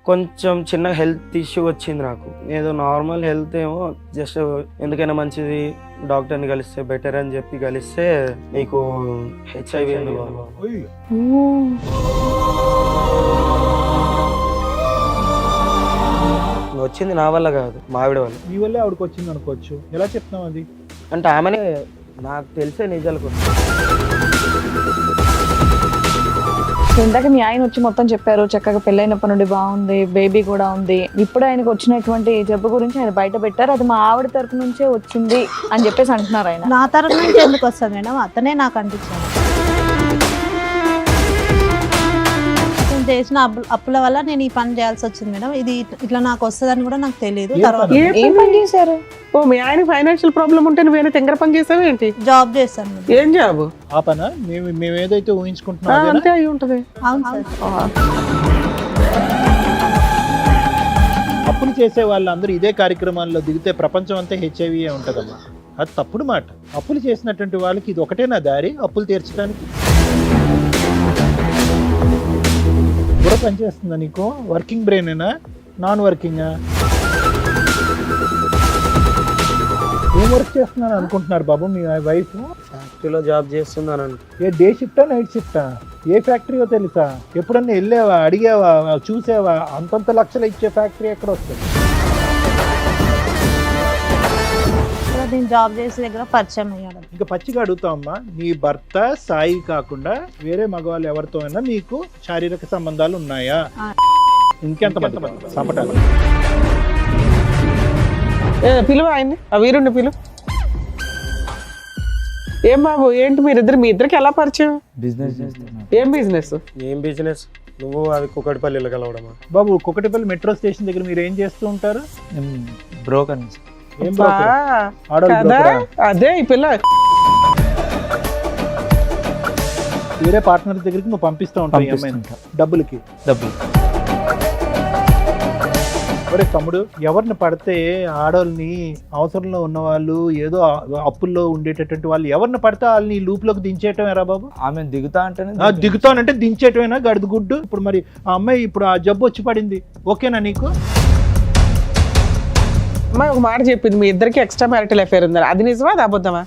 కొంచెం చిన్న health issue వచ్చింది నాకు. ఏదో నార్మల్ హెల్త్ ఏమో జస్ట్ ఎందుకైనా మంచిది డాక్టర్ని కలిస్తే బెటర్ అని చెప్పి కలిస్తే నీకు హెచ్ఐవి ఉంది బాబు. వచ్చింది నా వల్ల కాదు, మా ఆవిడ వల్ల. నీ వల్లే ఆవిడకి వచ్చింది అనుకోవచ్చు. ఎలా చెప్తున్నావు అది? అంటే ఆమెనే నాకు తెలిసే నిజాలు కొన్ని. ఇందాక మీ ఆయన వచ్చి మొత్తం చెప్పారు, చక్కగా పెళ్ళైనప్పటి నుండి బాగుంది, బేబీ కూడా ఉంది. ఇప్పుడు ఆయనకు వచ్చినటువంటి జబ్బు గురించి ఆయన బయట పెట్టారు, అది మా ఆవిడ తరపు నుంచే వచ్చింది అని చెప్పేసి అంటున్నారు. ఆయన నా తరపు నుంచి ఎందుకు వస్తుంది మేడం? అతనే నాకు అంటించాడు. నేను చేసిన అప్పుల వల్ల నేను ఈ పని చేయాల్సి వచ్చింది మేడం. ఇది ఇట్లా నాకు వస్తుందని కూడా నాకు తెలియదు. తర్వాత ఏం పని చేశారు? ఓ మీ ఆయన ఫైనాన్షియల్ ప్రాబ్లం ఉంటే నువ్వేనా తెంగర పని చేసావు ఏంటి? జాబ్ చేస్తాను మేడం. ఏం జాబ్? ఆ పనా మేము ఏదైతే ఊహించుకుంటున్నాం అంతే అయి ఉంటది. అవును సార్. అప్పులు చేసే వాళ్ళందరూ ఇదే కార్యక్రమాల్లో దిగితే ప్రపంచం అంతా హెచ్ఐవి ఉంటుందమ్మా. అది తప్పుడు మాట. అప్పులు చేసినటువంటి వాళ్ళకి ఇది ఒకటేనా దారి అప్పులు తీర్చడానికి? కూడా పనిచేస్తుందా నీకు? వర్కింగ్ బ్రెయినేనా, నాన్ వర్కింగా? ఏం వర్క్ చేస్తున్నాను అనుకుంటున్నారు బాబు మీ వైఫ్? ఫ్యాక్టరీలో జాబ్ చేస్తున్నాను. ఏ డే షిఫ్టా నైట్ షిఫ్టా? ఏ ఫ్యాక్టరీయో తెలుసా? ఎప్పుడన్నా వెళ్ళావా, అడిగావా, చూసావా? అంతంత లక్షలు ఇచ్చే ఫ్యాక్టరీ ఎక్కడ వస్తుంది? నేను జాబ్ చేసే దగ్గర పరిచయం అయ్యాడు. ఇంకా పచ్చిగా అడుగుతావమ్మా, నీ భర్త సాయి కాకుండా వేరే మగవాళ్ళు ఎవరితో అయినా నీకు శారీరక సంబంధాలు ఉన్నాయా? ఇంకెంత సంపటాలు? పిలువ ఆయన్ని, ఆ వీరుండి పిలువ. ఏం బాబు ఏంటి మీ ఇద్దరికి ఎలా పరిచయం? బిజినెస్. ఏం బిజినెస్? ఏం బిజినెస్? నువ్వు అవి కుకటిపల్లిలో కలవడమా? బాబు కుకటిపల్లి మెట్రో స్టేషన్ దగ్గర మీరు ఏం చేస్తూ ఉంటారు? బ్రోకర్. ఏం broker? ఆడవాళ్ళు broker ఆ? అదే ఈ పిల్ల వేరే పార్ట్నర్ దగ్గరికి నువ్వు పంపిస్తూ ఉంటావు ఈ అమ్మాయిని డబ్బులకి. ఒరే తమ్ముడు, ఎవరిని పడితే ఆడవాళ్ళని, అవసరంలో ఉన్న వాళ్ళు, ఏదో అప్పుల్లో ఉండేటటువంటి వాళ్ళు ఎవరిని పడితే వాళ్ళని లూప్ లోకి దించేయటం ఎరా బాబు? ఆమె దిగుతా అంటేనే దిగుతానంటే దించేయటమేనా గడుదు గుడ్డు? ఇప్పుడు మరి ఆ అమ్మాయి ఇప్పుడు ఆ జబ్బు వచ్చి పడింది, ఓకేనా నీకు? అమ్మాయి ఒక మాట చెప్పింది, మీ ఇద్దరికి ఎక్స్ట్రా మ్యారిటల్ అఫేర్ ఉందని. అది నిజమా, అది అబద్ధమా?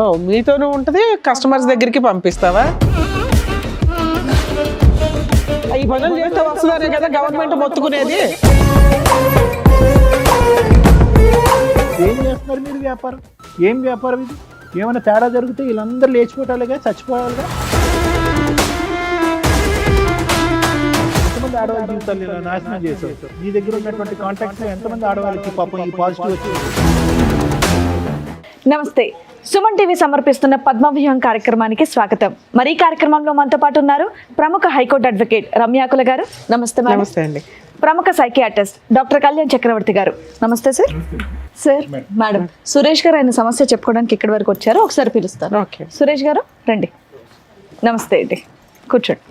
ఓ మీతోనూ ఉంటది, కస్టమర్స్ దగ్గరికి పంపిస్తావా? ఈ పనులు చేస్తే వస్తుందనే కదా గవర్నమెంట్ మొత్తుకునేది. ఏం చేస్తున్నారు మీరు వ్యాపారం? ఏం వ్యాపారం ఇది? ఏమైనా తేడా జరిగితే వీళ్ళందరూ లేచిపోవటాలుగా, చచ్చిపోవాలిగా. ఎంతమంది ఆడవాళ్ళ జీవితాలు ఇలా నాశనం చేశారు? నీ దగ్గర ఉన్నటువంటి కాంటాక్ట్స్ ఎంతమంది ఆడవాళ్ళకి పాపం ఈ పాజిటివ్ వచ్చి? నమస్తే, సుమన్ టీవీ సమర్పిస్తున్న పద్మవ్యూహం కార్యక్రమానికి స్వాగతం. మరి ఈ కార్యక్రమంలో మనతో పాటు ఉన్నారు ప్రముఖ హైకోర్టు అడ్వకేట్ రమ్యాకుల గారు. నమస్తే మేడం. నమస్తే అండి. ప్రముఖ సైకియాట్రిస్ట్ డాక్టర్ కళ్యాణ్ చక్రవర్తి గారు. నమస్తే సార్. సార్ మేడం సురేష్ గారు ఆయన సమస్య చెప్పుకోవడానికి ఇక్కడి వరకు వచ్చారు, ఒకసారి పిలుస్తాను. ఓకే సురేష్ గారు రండి. నమస్తే అండి, కూర్చోండి.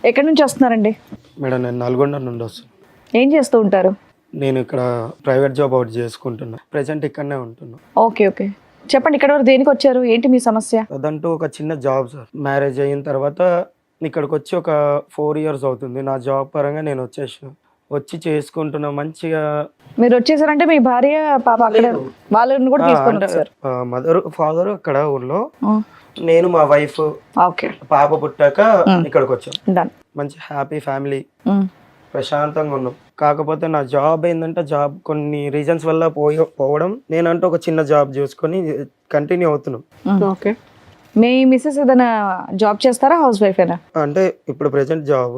ఎక్కడి నుంచి వస్తున్నారండి? మేడం నేను నల్గొండ నుండి వస్తున్నాను. ఏం చేస్తూ ఉంటారు? నేను ఇక్కడ ప్రైవేట్ జాబ్ అవుట్ చేసుకుంటున్నా, ప్రెసెంట్ ఇక్కడనే ఉంటున్నా. ఓకే ఓకే, చెప్పండి ఇక్కడ వరకు దేనికి వచ్చారు, ఏంటి మీ సమస్య? అదంటూ ఒక చిన్న జాబ్ సార్. మ్యారేజ్ అయిన తర్వాత ఇక్కడికి వచ్చి ఒక 4 years అవుతుంది. నా జాబ్ పరంగా నేను వచ్చి చేసుకుంటున్నా మంచిగా. మీరు వచ్చేసారంటే మీ భార్య పాప అక్కడ వాళ్ళని కూడా తీసుకొని వచ్చారు? మదర్ ఫాదర్ అక్కడ ఊళ్ళో, నేను మా వైఫ్, ఓకే, పాప పుట్టాక ఇక్కడికి వచ్చాను. డన్. మంచి హ్యాపీ ఫ్యామిలీ, ప్రశాంతంగా ఉన్నాం. కాకపోతే నా జాబ్ ఏంటంటే జాబ్ కొన్ని రీజన్స్ వల్ల పోవడం, నేనంటూ ఒక చిన్న జాబ్ చూసుకొని కంటిన్యూ అవుతున్నాం. ఓకే. మీ మిస్సెస్ ఏదైనా జాబ్ చేస్తారా, హౌస్ వైఫ్ అయినా? అంటే ఇప్పుడు ప్రెసెంట్ జాబ్,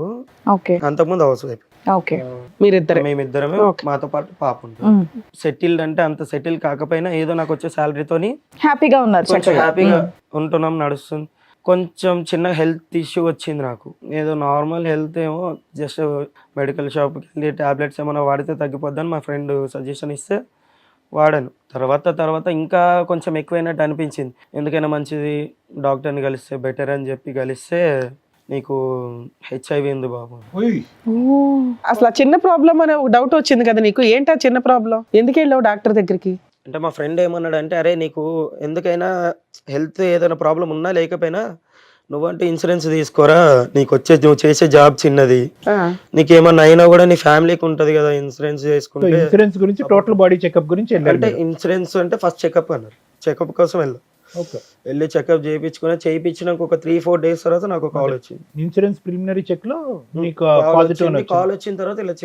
ఓకే, అంతకుముందు హౌస్ వైఫ్. ఓకే, మేమిద్దరమే, మాతో పాటు పాప ఉంటుంది. సెటిల్డ్ అంటే అంత సెటిల్ కాకపోయినా ఏదో నాకు వచ్చే శాలరీతోని హ్యాపీగా ఉన్నారు, కొంచెం హ్యాపీగా ఉంటున్నాం, నడుస్తుంది. కొంచెం చిన్న హెల్త్ ఇష్యూ వచ్చింది నాకు. ఏదో నార్మల్ హెల్త్ ఏమో జస్ట్ మెడికల్ షాప్కి వెళ్ళి టాబ్లెట్స్ ఏమైనా వాడితే తగ్గిపోద్దని మా ఫ్రెండ్ సజెషన్ ఇస్తే వాడాను. తర్వాత ఇంకా కొంచెం ఎక్కువైనట్టు అనిపించింది. ఎందుకైనా మంచిది డాక్టర్ని కలిస్తే బెటర్ అని చెప్పి కలిస్తే నీకు హెచ్ఐవి ఉంది బాబు. అసలు ఆ చిన్న ప్రాబ్లం అనే ఒక డౌట్ వచ్చింది కదా నీకు, ఏంటి ఆ చిన్న ప్రాబ్లం? ఎందుకు వెళ్ళావు డాక్టర్ దగ్గరికి? అంటే మా ఫ్రెండ్ ఏమన్నాడు అంటే, అరే నీకు ఎందుకైనా హెల్త్ ఏదైనా ప్రాబ్లం ఉన్నా లేకపోయినా నువ్వంటే ఇన్సూరెన్స్ తీసుకోరా, నువ్వు చేసే జాబ్ చిన్నది, ఆ, నీకేమన్నా అయినా కూడా నీ ఫ్యామిలీకి ఉంటది కదా ఇన్సూరెన్స్ సో చేసుకుంటే. ఇన్సూరెన్స్ గురించి టోటల్ బాడీ చెకప్ గురించి వెళ్ళారు అంటే మీరు. ఇన్సూరెన్స్ అంటే ఫస్ట్ చెకప్ అన్నారు, చెకప్ కోసం ఓకే. వెళ్ళి చెకప్ చేయించినాక ఒక 3-4 డేస్ తర్వాత నాకు కాల్ వచ్చింది. ఇన్సూరెన్స్ ప్రిలిమినరీ చెక్ లో మీకు పాజిటివ్ కాల్ వచ్చిన తర్వాత ఇలా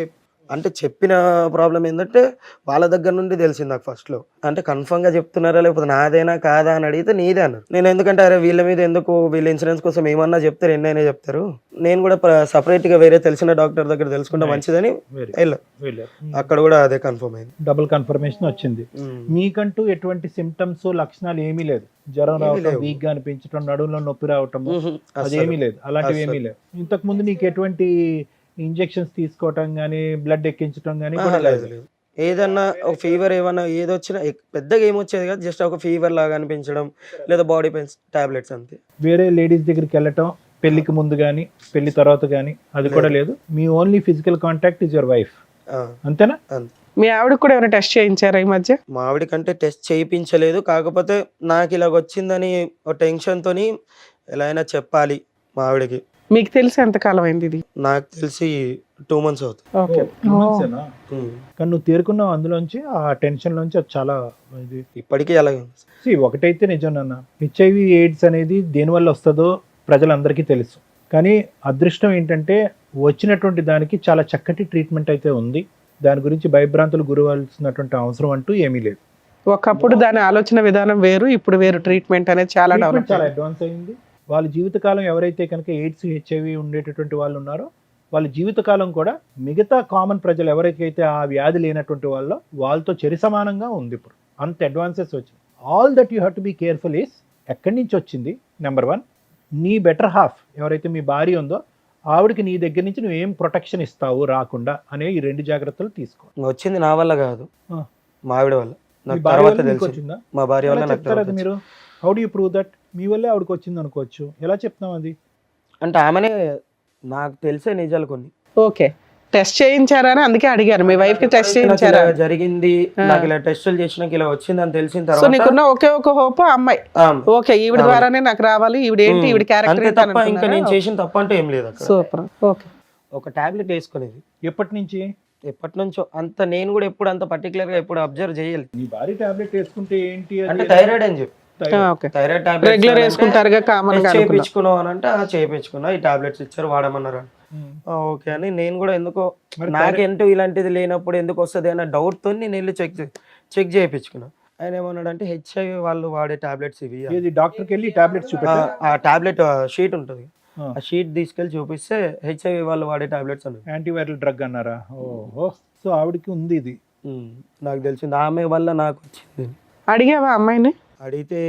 అంటే చెప్పిన ప్రాబ్లం ఏంటంటే వాళ్ళ దగ్గర నుండి తెలిసింది నాకు ఫస్ట్ లో. అంటే కన్ఫర్మ్ గా చెప్తున్నారా లేకపోతే నాదేనా కాదా అని అడిగితే నీదే అన్నారు. నేను ఎందుకంటే అరే వీళ్ళ మీద ఎందుకు, వీళ్ళ ఇన్సూరెన్స్ కోసం ఏమన్నా చెప్తారు, ఎన్నైనా చెప్తారు, నేను కూడా సపరేట్ గా వేరే తెలిసిన డాక్టర్ దగ్గర తెలుసుకుంటే మంచిదని వెళ్ళా. అక్కడ కూడా అదే కన్ఫర్మ్ అయింది, డబుల్ కన్ఫర్మేషన్ వచ్చింది. మీకంటూ ఎటువంటి సిమ్టమ్స్ లక్షణాలు ఏమీ లేదు, జ్వరం రావటం, వీక్ గా అనిపించడం, నడుములో నొప్పి రావటం, అదేమీ లేదు, అలాంటివి ఏమీ లేదు. ఇంతకు ముందు నీకు ఎటువంటి ఇంజెక్షన్స్ తీసుకోవటం గానీ బ్లడ్ ఎక్కించడం గానీ కూడా లేదు? లేదు. ఏదన్నా ఒక ఫీవర్ ఏమన్నా ఏదొచ్చినా పెద్దగా ఏమొచ్చేది కాదు, జస్ట్ ఒక ఫీవర్ లాగా అనిపించడం లేదా బాడీ పెయిన్స్ టాబ్లెట్స్ అంతే. వేరే లేడీస్ దగ్గరికి వెళ్ళటం పెళ్లికి ముందు గానీ పెళ్లి తర్వాత గానీ అది కూడా లేదు. మీ only physical contact is your wife, అంతేనా? మీ ఆవిడకి కూడా ఏమైనా టెస్ట్ చేయించారా ఈ మధ్య? మా ఆవిడ కంటే టెస్ట్ చేయించలేదు, కాకపోతే నాకు ఇలాగ వచ్చిందని ఒక టెన్షన్ తోని ఎలా అయినా చెప్పాలి మా ఆవిడకి. మీకు తెలిసి ఎంతకాలం అయింది ఇది? నాకు తెలిసి 2 months అవుతుంది. ఓకే. కానీ నువ్వు తేరుకున్నావు అందులోంచి, ఆ టెన్షన్ లోంచి. అది చాలా ఇది ఇప్పటికీ అలాగే ఉంది. ఒకటైతే నిజం నాన్న, హెచ్ఐవి ఎయిడ్స్ అనేది దేనివల్ల వస్తుందో ప్రజలందరికీ తెలుసు. కానీ అదృష్టం ఏంటంటే వచ్చినటువంటి దానికి చాలా చక్కటి ట్రీట్మెంట్ అయితే ఉంది. దాని గురించి భయభ్రాంతులు గురవాల్సినటువంటి అవసరం అంటూ ఏమీ లేదు. ఒకప్పుడు దాని ఆలోచన విధానం వేరు, ఇప్పుడు వేరు. ట్రీట్మెంట్ అనేది చాలా డెవలప్, చాలా అడ్వాన్స్ అయింది. వాళ్ళ జీవితకాలం ఎవరైతే కనుక ఎయిడ్స్ హెచ్ఐవి ఉండేటటువంటి వాళ్ళు ఉన్నారో వాళ్ళ జీవితకాలం కూడా మిగతా కామన్ ప్రజలు ఎవరికైతే ఆ వ్యాధి లేనటువంటి వాళ్ళతో చెరి సమానంగా ఉంది. ఇప్పుడు అంత అడ్వాన్సెస్ వచ్చింది. All that you have to be careful is ఎక్కడి నుంచి వచ్చింది. నెంబర్ 1, నీ బెటర్ హాఫ్ ఎవరైతే మీ భార్య ఉందో ఆవిడకి నీ దగ్గర నుంచి నువ్వు ఏం ప్రొటెక్షన్ ఇస్తావు రాకుండా అనే ఈ 2 జాగ్రత్తలు తీసుకో. వచ్చింది నా వల్ల కాదు, మా ఆవిడ వల్ల. మీ నాకు భార్య తర్వాత వల్ల నీకు తెలిసింది, వచ్చిందా? మా భార్య వల్ల ఎలా నాకు చెప్తారు తర్వాత అది మీరు? How do you prove that? మీ వల్లే ఆవిడకి వచ్చింది అనుకోవచ్చు, ఎలా చెప్తాం అది? అంటే ఆమెనే నాకు తెలిసే నిజాలు కొన్ని. ఓకే. టెస్ట్ చేయించారా అని అందుకే అడిగారు, మీ వైఫ్ కి టెస్ట్ నాకు చేయించారా? ఇలా జరిగింది, నాకు ఇలా టెస్టులు చేసినాక ఇలా వచ్చింది అని తెలిసిన సో తర్వాత నీకున్న ఒకే ఒక హోప్ అమ్మాయి, ఓకే ఈవిడ ద్వారానే నాకు రావాలి, ఈవిడ ఏంటి, ఈవిడ అంతే క్యారెక్టర్ తప్ప ఇంకా నేను చేసిన తప్ప అంటే ఏం లేదు అక్కడ. సూపర్. ఓకే. ఒక టాబ్లెట్ వేసుకునేది ఎప్పటి నుంచి? ఎప్పటి నుంచో. అంత నేను కూడా ఎప్పుడు అంత పర్టికులర్ గా ఎప్పుడు అబ్జర్వ్ చేయాలి. నీ భార్య టాబ్లెట్ వేసుకుంటే ఏంటి అంటే థైరాయిడ్ అని చెప్పి ఓకే. థైరాయిడ్ రెగ్యులర్ టాబ్లెట్ వేసుకుంటారుగా కామన్ గా. చేయించుకున్నావు అని అంటే చేయించుకున్నా, ఈ టాబ్లెట్స్ ఇచ్చారు వాడమన్నారు. ఓకే అని నేను కూడా ఎందుకో నాకేంటో ఇలాంటిది లేనప్పుడు ఎందుకు వస్తుంది అన్న డౌట్ తో నేను వెళ్ళి చెక్ చేయించుకున్నా. ఆయన ఏమన్నాడు అంటే హెచ్ఐవి వాళ్ళు వాడే టాబ్లెట్స్ ఇవి. డాక్టర్కి వెళ్ళి టాబ్లెట్స్ చూపెట్టా? ఆ టాబ్లెట్ షీట్ ఉంటుంది, ఆ షీట్ తీసుకెళ్ళి చూపిస్తే హెచ్ఐవి వాళ్ళు వాడే టాబ్లెట్స్ అన్నారు. యాంటీవైరల్ డ్రగ్ అన్నారా? ఓహో, సో ఆవిడకి ఉంది ఇది. నాకు తెలిసింది, ఆమె వల్ల నాకు వచ్చింది. అడిగావా అమ్మాయిని? అడిగితే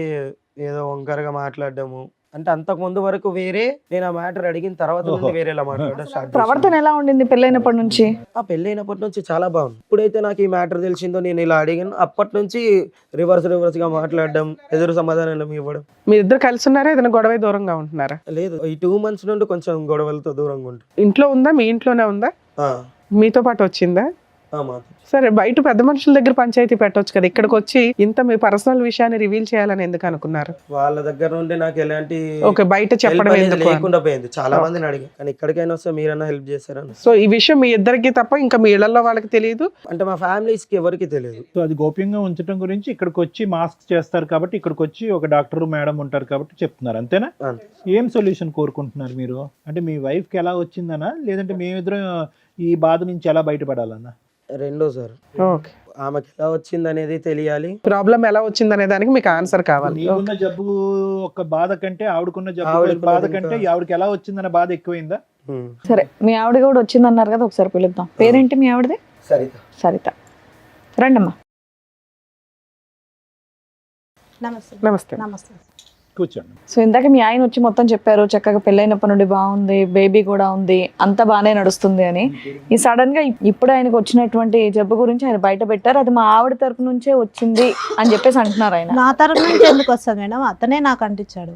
ఏదో వంకరగా మాట్లాడము, అంటే అంతకు ముందు వరకు వేరే, నేను ఆ మ్యాటర్ అడిగిన తర్వాత నుండి వేరేలా మాట్లాడడం స్టార్ట్. ప్రవర్తన ఎలా ఉండింది పెళ్ళైనప్పటి నుంచి? ఆ పెళ్ళైనప్పటి నుంచి చాలా బాగుంది. ఇప్పుడైతే నాకు ఈ మ్యాటర్ తెలిసిందో నేను ఇలా అడిగాను, అప్పటి నుంచి రివర్స్ గా మాట్లాడడం, ఎదురు సమాధానం ఇవ్వడం. మీ ఇద్దరు కలిసి ఉన్నారా, ఏదైనా గొడవ దూరంగా ఉంటున్నారా? లేదు, ఈ 2 months నుండి కొంచెం గొడవలతో దూరంగా ఉంటుంది. ఇంట్లో ఉందా? మీ ఇంట్లోనే ఉందా? మీతో పాటు వచ్చిందా? సరే, బయట పెద్ద మనుషుల దగ్గర పంచాయతీ పెట్టొచ్చు కదా, ఇక్కడికి వచ్చి ఇంత మీ పర్సనల్ విషయాన్ని రివీల్ చేయాలని ఎందుకు అనుకున్నారు? వాళ్ళ దగ్గర నుండి నాకు ఎలాంటి ఓకే, బయట చెప్పడం ఎందుకు లేకుండా పోయింది. చాలా మందిని అడిగా, కానీ ఇక్కడికైనా వస్తే మీరన్నా హెల్ప్ చేస్తారని. సో ఈ విషయం మీ ఇద్దరికి తప్ప ఇంకా మీ ఇళ్లలో వాళ్ళకి తెలియదు? అంటే మా ఫ్యామిలీస్ కి ఎవరికి తెలియదు. సో అది గోప్యంగా ఉంచడం గురించి ఇక్కడికి వచ్చి మాస్క్ చేస్తారు కాబట్టి, ఇక్కడికి వచ్చి ఒక డాక్టర్ మేడం ఉంటారు కాబట్టి చెప్తున్నారు, అంతేనా? ఏం సొల్యూషన్ కోరుకుంటున్నారు మీరు? అంటే మీ వైఫ్ కి ఎలా వచ్చిందనా, లేదంటే మేమిద్దరం ఈ బాధ నుంచి ఎలా బయటపడాలన్నా? రెండో సార్, ఓకే. ఆమెకి ఎలా వచ్చింది అనేది తెలియాలి, ప్రాబ్లం ఎలా వచ్చింది అనే దానికి మీకు ఆన్సర్ కావాలి. నీకున్న జబ్బు ఒక బాధ కంటే ఆవిడకున్న జబ్బు బాధ కంటే ఆవిడకి ఎలా వచ్చిందన్న బాధ ఎక్కువైందా? సరే, మీ ఆవిడ కూడా వచ్చింది అన్నారు కదా, ఒకసారి పిలుద్దాం. పేరేంటి మీ ఆవిడది? సరిత. రండమ్మా. నమస్తే. నమస్తే. నమస్తే. కూర్చోండి. సో ఇందాక మీ ఆయన వచ్చి మొత్తం చెప్పారు, చక్కగా పెళ్ళైనప్పటి నుండి బాగుంది, బేబీ కూడా ఉంది, అంతా బాగానే నడుస్తుంది అని. ఈ సడన్ గా ఇప్పుడు ఆయనకు వచ్చినటువంటి జబ్బు గురించి ఆయన బయట పెట్టారు, అది మా ఆవిడ తరపు నుంచే వచ్చింది అని చెప్పేసి అంటున్నారు. ఆయన నా తరపు నుంచి ఎందుకు వస్తుంది మేడం? అతనే నాకు అంటించాడు.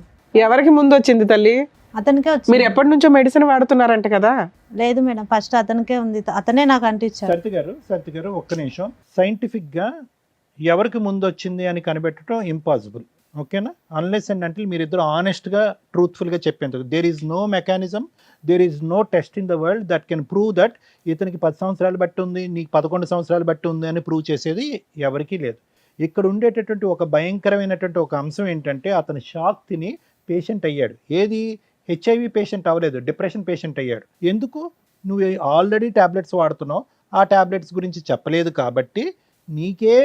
ఎవరికి ముందు వచ్చింది తల్లి? అతనికే వచ్చింది. మీరు ఎప్పటి నుంచో మెడిసిన్ వాడుతున్నారంట కదా? లేదు మేడం, ఫస్ట్ అతనికే ఉంది, అతనే నాకు అంటించాడు. సత్య గారు ఒక్క నిమిషం. సైంటిఫిక్ గా ఎవరికి ముందు వచ్చింది అని కనిపెట్టడం ఇంపాసిబుల్. ఓకేనా? అన్లెస్ అండ్ అంటే మీరిద్దరు ఆనెస్ట్గా ట్రూత్ఫుల్గా చెప్పేందుకు there is no mechanism, there is no test in the world that can prove that ఇతనికి 10 సంవత్సరాలు బట్టి ఉంది, నీకు 11 సంవత్సరాలు బట్టి ఉంది అని ప్రూవ్ చేసేది ఎవరికీ లేదు. ఇక్కడ ఉండేటటువంటి ఒక భయంకరమైనటువంటి ఒక అంశం ఏంటంటే అతను షాక్ తిని పేషెంట్ అయ్యాడు. ఏది హెచ్ఐవి పేషెంట్ అవ్వలేదు, డిప్రెషన్ పేషెంట్ అయ్యాడు. ఎందుకు? నువ్వు ఆల్రెడీ ట్యాబ్లెట్స్ వాడుతున్నావు, ఆ ట్యాబ్లెట్స్ గురించి చెప్పలేదు కాబట్టి నీకే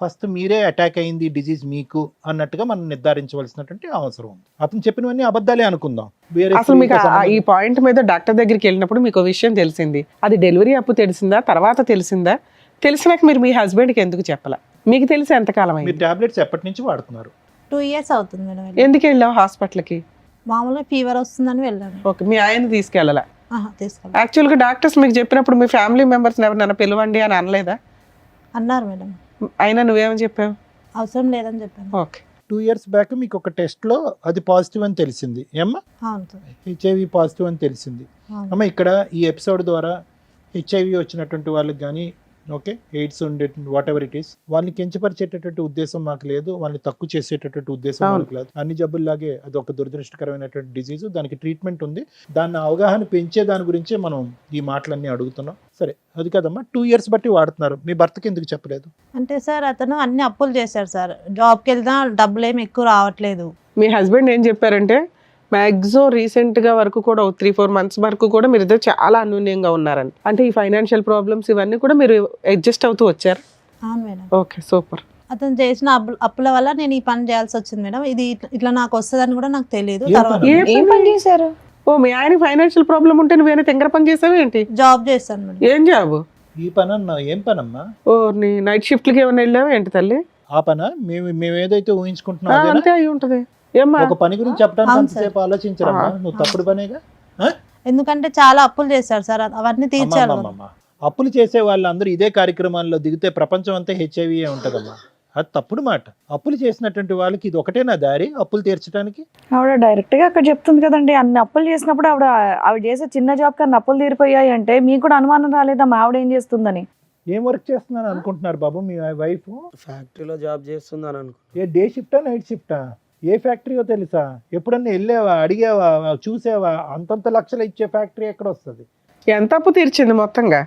ఫస్ట్ మీరే అటాక్ అయింది డిజీజ్ మీకు అన్నట్టుగా మనం నిర్ధారించవలసినటువంటి అవసరం ఉంది. అతను చెప్పినవన్నీ అబద్ధాలే అనుకుందాం. అసలు మీకు ఈ పాయింట్ మీద డాక్టర్ దగ్గరికి వెళ్ళినప్పుడు మీకు విషయం తెలిసింది, అది డెలివరీ అప్పుడు తెలిసిందా, తర్వాత తెలిసిందా? తెలిసినాక మీరు మీ హస్బెండ్కి ఎందుకు చెప్పాల? మీకు తెలిసి ఎంతకాలం మీరు అయింది? టాబ్లెట్స్ ఎప్పటి నుంచి వాడుతున్నారు? 2 years అవుతుంది మేడం. ఎందుకు వెళ్ళావు హాస్పిటల్కి? మామూలుగా ఫీవర్ వస్తుందని వెళ్ళాను. ఓకే, మీ ఆయన తీసుకెళ్ళాల? తీసుకెళ్ళి యాక్చువల్గా డాక్టర్స్ మీకు చెప్పినప్పుడు మీ ఫ్యామిలీ మెంబర్స్ ఎవరినైనా పిలవండి అని అనలేదా? అన్నారు మేడం. అయినా నువ్వేమని చెప్పావు? అవసరం లేదని చెప్పాను. ఓకే. 2 years బ్యాక్ మీకు ఒక టెస్ట్లో అది పాజిటివ్ అని తెలిసింది ఏమ్మా? అవును సార్. హెచ్ఐవి పాజిటివ్ అని తెలిసింది. అవును. అమ్మ ఇక్కడ ఈ ఎపిసోడ్ ద్వారా హెచ్ఐవి వచ్చినటువంటి వాళ్ళకి కానీ ఓకే ఎయిడ్స్ ఉండే వాట్ ఎవర్ ఇట్ ఈస్ వాళ్ళని కించపరిచేటటువంటి ఉద్దేశం మాకు లేదు, వాళ్ళని తక్కువ చేసేటటువంటి ఉద్దేశం మాకు లేదు. అన్ని జబ్బుల్లాగే అది ఒక దురదృష్టకరమైనటువంటి డిజీజ్, దానికి ట్రీట్మెంట్ ఉంది. దాన్ని అవగాహన పెంచే దాని గురించే మనం ఈ మాటలన్నీ అడుగుతున్నాం. సరే అది కదమ్మా, 2 years బట్టి వాడుతున్నారు, మీ భర్తకి ఎందుకు చెప్పలేదు? అంటే సార్ అతను అన్ని అప్పులు చేశారు సార్. జాబ్కి వెళ్తా డబ్బులు ఏమి ఎక్కువ రావట్లేదు. మీ హస్బెండ్ ఏం చెప్పారంటే మ్యాక్సిమం రీసెంట్గా వరకు కూడా 3-4 months వరకు కూడా మీరు ఇద్దరు చాలా అన్యోన్యంగా ఉన్నారని, అంటే ఈ ఫైనాన్షియల్ ప్రాబ్లమ్స్ ఇవన్నీ కూడా మీరు అడ్జస్ట్ అవుతూ వచ్చారు. అవును మేడం. Okay, super. అతను చేసిన అప్పుల వల్ల నేను ఈ పని చేయాల్సి వచ్చింది మేడం. ఇది ఇట్లా నాకు వస్తుందని కూడా నాకు తెలియదు. ఏ తర్వాత పని? ఏం పని చేశారు? ఓ మీ ఆయన ఫైనాన్షియల్ ప్రాబ్లం ఉంటే నువ్వేనా తెంగర పని చేసావు ఏంటి? జాబ్ చేస్తాను మేడం. ఏం జాబు? ఈ పని అన్నా ఏం పనమ్మా? ఓ నీ నైట్ షిఫ్ట్లకి ఏమైనా వెళ్ళావా ఏంటి తల్లి? ఆ పనా మేము ఏదైతే ఊహించుకుంటున్నాం అదేనా? అంతే అయి ఉంటది. ఏమ్మా ఒక పని గురించి చెప్పడానికి అవును అంతసేపు ఆలోచించరమ్మా, నువ్వు తప్పుడు పనేగా. ఎందుకంటే చాలా అప్పులు చేశారు సార్, అవన్నీ తీర్చాలి. అమ్మమ్మమ్మ. అప్పులు చేసే వాళ్ళందరూ ఇదే కార్యక్రమాల్లో దిగితే ప్రపంచం అంతా హెచ్ఐవి ఉంటదమ్మా. అది తప్పుడు మాట. అప్పులు చేసినటువంటి వాళ్ళకి ఇది ఒకటేనా దారి అప్పులు తీర్చడానికి? ఆవిడ డైరెక్ట్ గా అక్కడ చెప్తుంది కదండి, అన్ని అప్పులు చేసినప్పుడు ఆవిడ చేసే చిన్న జాబ్ కన్నా అప్పులు తీరిపోయాయి అంటే మీకు కూడా అనుమానం రాలేదా మా ఆవిడ ఏం చేస్తుందని? ఏం వర్క్ చేస్తున్నాను అనుకుంటున్నారు బాబు మీ వైఫ్? ఫ్యాక్టరీలో జాబ్ చేస్తుందని అనుకో. ఏ డే షిఫ్టా నైట్ షిఫ్టా? ఏ ఫ్యాక్టరీయో తెలుసా? ఎప్పుడన్నా వెళ్ళావా, అడిగావా, చూసావా? అంతంత లక్షలు ఇచ్చే ఫ్యాక్టరీ ఎక్కడ వస్తుంది? ఎంత అప్పు తీర్చింది మొత్తంగా?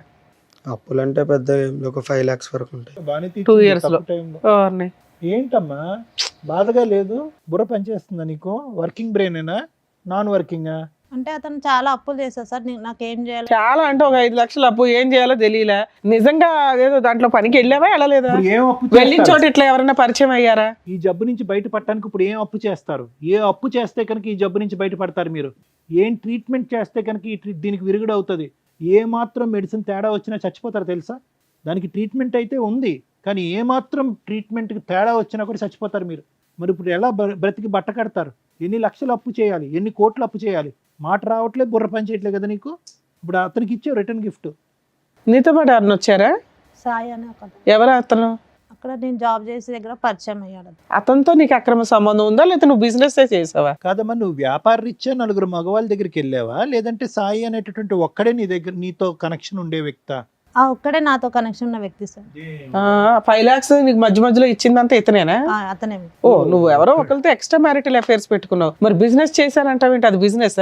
అప్పులు అంటే పెద్ద ఒక 5 lakhs వరకు ఉంటాయి. బాగానే 2 years లో. టైంలో. ఓర్ని. ఏంటమ్మా బాధగా లేదు? బుర్ర పనిచేస్తుందా నీకు? వర్కింగ్ బ్రెయినేనా నాన్ వర్కింగా? అంటే అతను చాలా అప్పులు చేశారు సార్. నాకేం చేయాలి? చాలా అంటే ఒక 5 లక్షలు అప్పు ఏం చేయాలో తెలియలే. నిజంగా అదేదో దాంట్లో పనికి వెళ్ళావా వెళ్ళలేదా? ఇప్పుడు ఏం అప్పు వెళ్ళిన చేస్తారు? చోట ఇట్లా ఎవరైనా పరిచయం అయ్యారా? ఈ జబ్బు నుంచి బయటపడటానికి ఇప్పుడు ఏం అప్పు చేస్తారు? ఏ అప్పు చేస్తే కనుక ఈ జబ్బు నుంచి బయటపడతారు మీరు? ఏం ట్రీట్మెంట్ చేస్తే కనుక దీనికి విరుగుడు అవుతుంది? ఏ మాత్రం మెడిసిన్ తేడా వచ్చినా చచ్చిపోతారు తెలుసా? దానికి ట్రీట్మెంట్ అయితే ఉంది, కానీ ఏ మాత్రం ట్రీట్మెంట్కి తేడా వచ్చినా కూడా చచ్చిపోతారు మీరు. మరి ఇప్పుడు ఎలా బ్రతికి బట్ట కడతారు? ఎన్ని లక్షలు అప్పు చేయాలి, ఎన్ని కోట్లు అప్పు చేయాలి? మాట రావట్లేదు, బుర్ర పని చేయట్లేదు కదా నీకు. ఇప్పుడు అతనికి ఇచ్చే రిటర్న్ గిఫ్ట్. నీతో పాటు ఎవరిని వచ్చారా? సాయి అని ఒక ఎవరు అతను? అక్కడ నేను జాబ్ చేసే దగ్గర పరిచయం అయ్యాడు. అతనితో నీకు అక్రమ సంబంధం ఉందా, లేదా నువ్వు బిజినెస్ చేసావా? కాదమ్మా, నువ్వు వ్యాపార రీత్యా నలుగురు మగవాళ్ళ దగ్గరికి వెళ్ళావా, లేదంటే సాయి అనేటటువంటి ఒక్కడే నీ దగ్గర నీతో కనెక్షన్ ఉండే వ్యక్తా? ఒక్కడే నాతో కనెక్షన్ ఉన్న వ్యక్తి సార్. 5 lakhs నీకు మధ్య మధ్యలో ఇచ్చిందంతా ఇతనేనా? అతనే. ఓ నువ్వు ఎవరో ఒకరితో ఎక్స్ట్రా మ్యారిటల్ అఫైర్స్ పెట్టుకున్నావు. మరి బిజినెస్ చేశానంటావేంటి? అది బిజినెస్?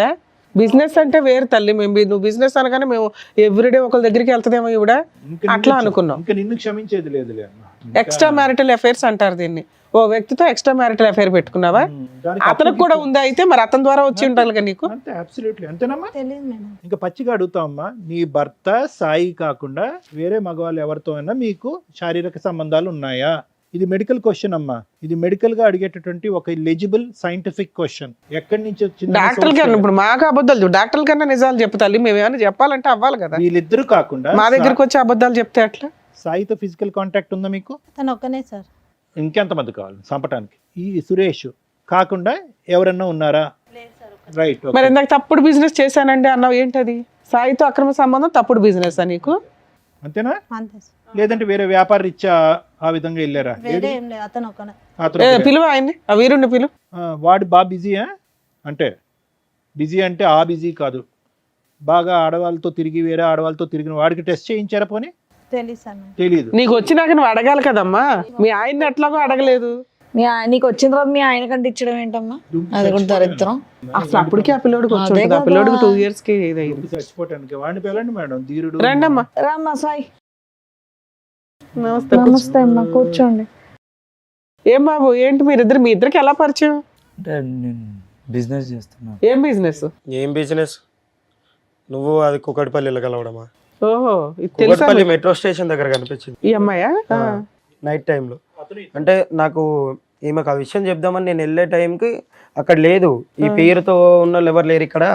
బిజినెస్ అంటే వేరు తల్లి. నువ్వు బిజినెస్ అనగానే మేము ఎవ్రీడే ఒకరి దగ్గరికి వెళ్తుందేమో ఇవిడ అట్లా అనుకున్నాం. ఇంకా నిన్ను క్షమించేది లేదులే అమ్మా. ఎక్స్ట్రా మ్యారిటల్ అఫైర్స్ అంటారు దీన్ని. ఓ వ్యక్తితో ఎక్స్ట్రా మ్యారిటల్ అఫైర్ పెట్టుకున్నావా? అతనికి కూడా ఉందా? అయితే మరి అతని ద్వారా వచ్చి ఉండాలి కదా నీకు. అంతే, అబ్సల్యూట్లీ అంతేనమ్మా. తెలియదు మేడం. ఇంకా పచ్చిగా అడుగుతామమ్మా, నీ భర్త సాయి కాకుండా వేరే మగవాళ్ళు ఎవరితో అయినా మీకు శారీరక సంబంధాలు ఉన్నాయా? ఇది మెడికల్ క్వశ్చన్ అమ్మా. ఇది మెడికల్ గా అడిగేటటువంటి ఒక ఎలిజిబుల్ సైంటిఫిక్ క్వశ్చన్. ఎక్కడి నుంచి వచ్చింది? డాక్టర్ కన్నా ఇప్పుడు మాకు అబద్ధాలు, డాక్టర్ కన్నా నిజాలు చెప్తాలి. మేము ఏమైనా చెప్పాలంటే అవ్వాలి కదా. వీళ్ళిద్దరు కాకుండా మా దగ్గరికి వచ్చి అబద్ధాలు చెప్తే అట్లా? సాయితో ఫిజికల్ కాంటాక్ట్ ఉందా మీకు? తను ఒక్కనే సార్. ఇంకెంతమంది కావాలి చంపటానికి? ఈ సురేష్ కాకుండా ఎవరన్నా ఉన్నారా? రైట్. మరి ఇందాక తప్పుడు బిజినెస్ చేశానండి అన్నావు, ఏంటది? సాయితో అక్రమ సంబంధం తప్పుడు బిజినెస్ నీకు? అంతేనా? అంతే సార్. లేదంటే వేరే వ్యాపార రీత్యా ఆ విధంగా వెళ్ళారా? వేరే ఏం లేదు, అతను ఒక్కనే. పిలువ ఆయన్ని, ఆ వీరుణ్ణి పిలువ. వాడు బాగా బిజీయా? అంటే బిజీ అంటే ఆ బిజీ కాదు, బాగా ఆడవాళ్ళతో తిరిగి వేరే ఆడవాళ్ళతో తిరిగిన వాడికి టెస్ట్ చేయించారా? పోనీ తెలియదు సార్. తెలీదు. నీకు వచ్చినాక నువ్వు అడగాలి కదమ్మా. మీ ఆయన్ని ఎట్లాగో అడగలేదు, నీకు వచ్చిన తర్వాత మీ ఆయన కంటే ఇచ్చడం ఏంటమ్మా? అది కూడా దరిద్రం. అసలు అప్పటికే ఆ పిల్లోడికి వచ్చి అదే ఉంటుంది. ఆ కదా. పిల్లోడికి 2 years కి ఇదైంది. చచ్చిపోవటానికి వాడిని పిల్లండి మేడం, ధీరుడు. రండమ్మా. రామ్మా సాయి. నమస్తే. నమస్తే అమ్మా, కూర్చోండి. ఏం బాబు, ఏంటి మీరిద్దరు, మీ ఇద్దరికి ఎలా పరిచయం? అంటే నేను బిజినెస్ చేస్తున్నాను. ఏం బిజినెస్? ఏం బిజినెస్? నువ్వు అది కుకట్పల్లిలో కలవడమా? ఓహో, ఇది తెలుసా కుకట్పల్లి మీకు? మెట్రో స్టేషన్ దగ్గర కనిపించింది ఈ అమ్మాయా? నైట్ టైంలో. అంటే నాకు ఈమెకు ఆ విషయం చెప్దామని నేను వెళ్ళే టైంకి అక్కడ లేదు, ఈ పేరుతో ఉన్న వాళ్ళు ఎవరు లేరు ఇక్కడ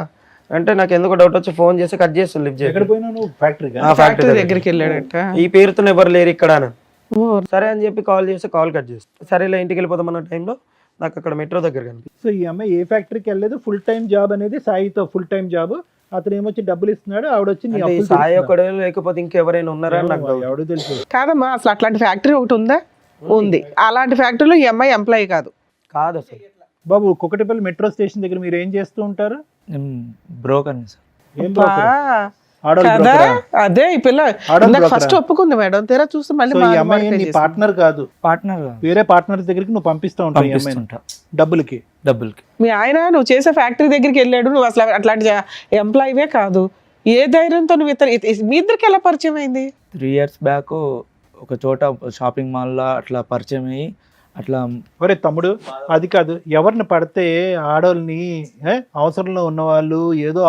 అంటే నాకు ఎందుకు డౌట్ వచ్చి ఫోన్ చేసి కట్ చేస్తాను, లిఫ్ట్ ఎక్కడ చేసి పోయినా నువ్వు ఫ్యాక్టరీగా? ఫ్యాక్టరీ దగ్గరికి వెళ్ళాడట. ఈ పేరుతో ఎవరు లేరు ఇక్కడ అని. ఓ, సరే అని చెప్పి కాల్ చేసి కాల్ కట్ చేస్తాను. సరేలే ఇంటికి వెళ్ళిపోతామన్న టైంలో నాకు అక్కడ మెట్రో దగ్గర కనిపిస్తుంది. సో ఈ అమ్మాయి ఏ ఫ్యాక్టరీకి వెళ్ళలేదు, ఫుల్ టైం జాబ్ అనేది సాయితో ఫుల్ టైం జాబ్. అతను ఏమొచ్చి డబ్బులు ఇస్తున్నాడు, ఆవిడ వచ్చి నీ అంటే ఈ అప్పులు సాయి తీరుస్తున్నాడు. ఒకడే లేకపోతే ఇంకెవరైనా ఉన్నారా అని నాకు doubt. ఎవడు తెలుసు? కాదమ్మా, అసలు అట్లాంటి ఫ్యాక్టరీ ఒకటి ఉందా? ఉంది. అలాంటి ఫ్యాక్టరీలో ఈ అమ్మాయి ఎంప్లాయీ కాదు. కాదు అసలు. బాబు, కుకటిపల్లి మెట్రో స్టేషన్ దగ్గర మీరు ఏం చేస్తూ ఉంటారు? నేను బ్రోకర్ సార్. ఏం బా, ఆడోళ్ళు కదా బ్రోకరా? అదే ఈ పిల్ల ఆడోళ్ళు బ్రోకరా? ఫస్ట్ ఒప్పుకుంది మేడం, తీరా చూస్తే మళ్ళీ సో ఈ మా అమ్మాయి అమ్మాయి నీ పార్ట్నర్ కాదు, పార్ట్నర్ వేరే పార్ట్నర్ దగ్గరికి నువ్వు పంపిస్తూ ఉంటావు ఈ అమ్మాయిని పంపిస్తుంటా డబ్బులకి. డబ్బులకి. మీ ఆయన నువ్వు చేసే ఫ్యాక్టరీ దగ్గరికి వెళ్ళాడు, నువ్వు అసలు అట్లాంటి ఎంప్లాయీవే కాదు. ఏ ధైర్యంతో నువ్వు మీ ఇద్దరికి ఎలా పరిచయం అయింది? 3 years బ్యాక్ ఒక చోట షాపింగ్ మాల్లో అట్లా పరిచయం అయ్యి అట్లా. ఒరే తమ్ముడు, అది కాదు, ఎవరిని పడితే ఆడోళ్ళని అవసరంలో ఉన్న వాళ్ళు, ఏదో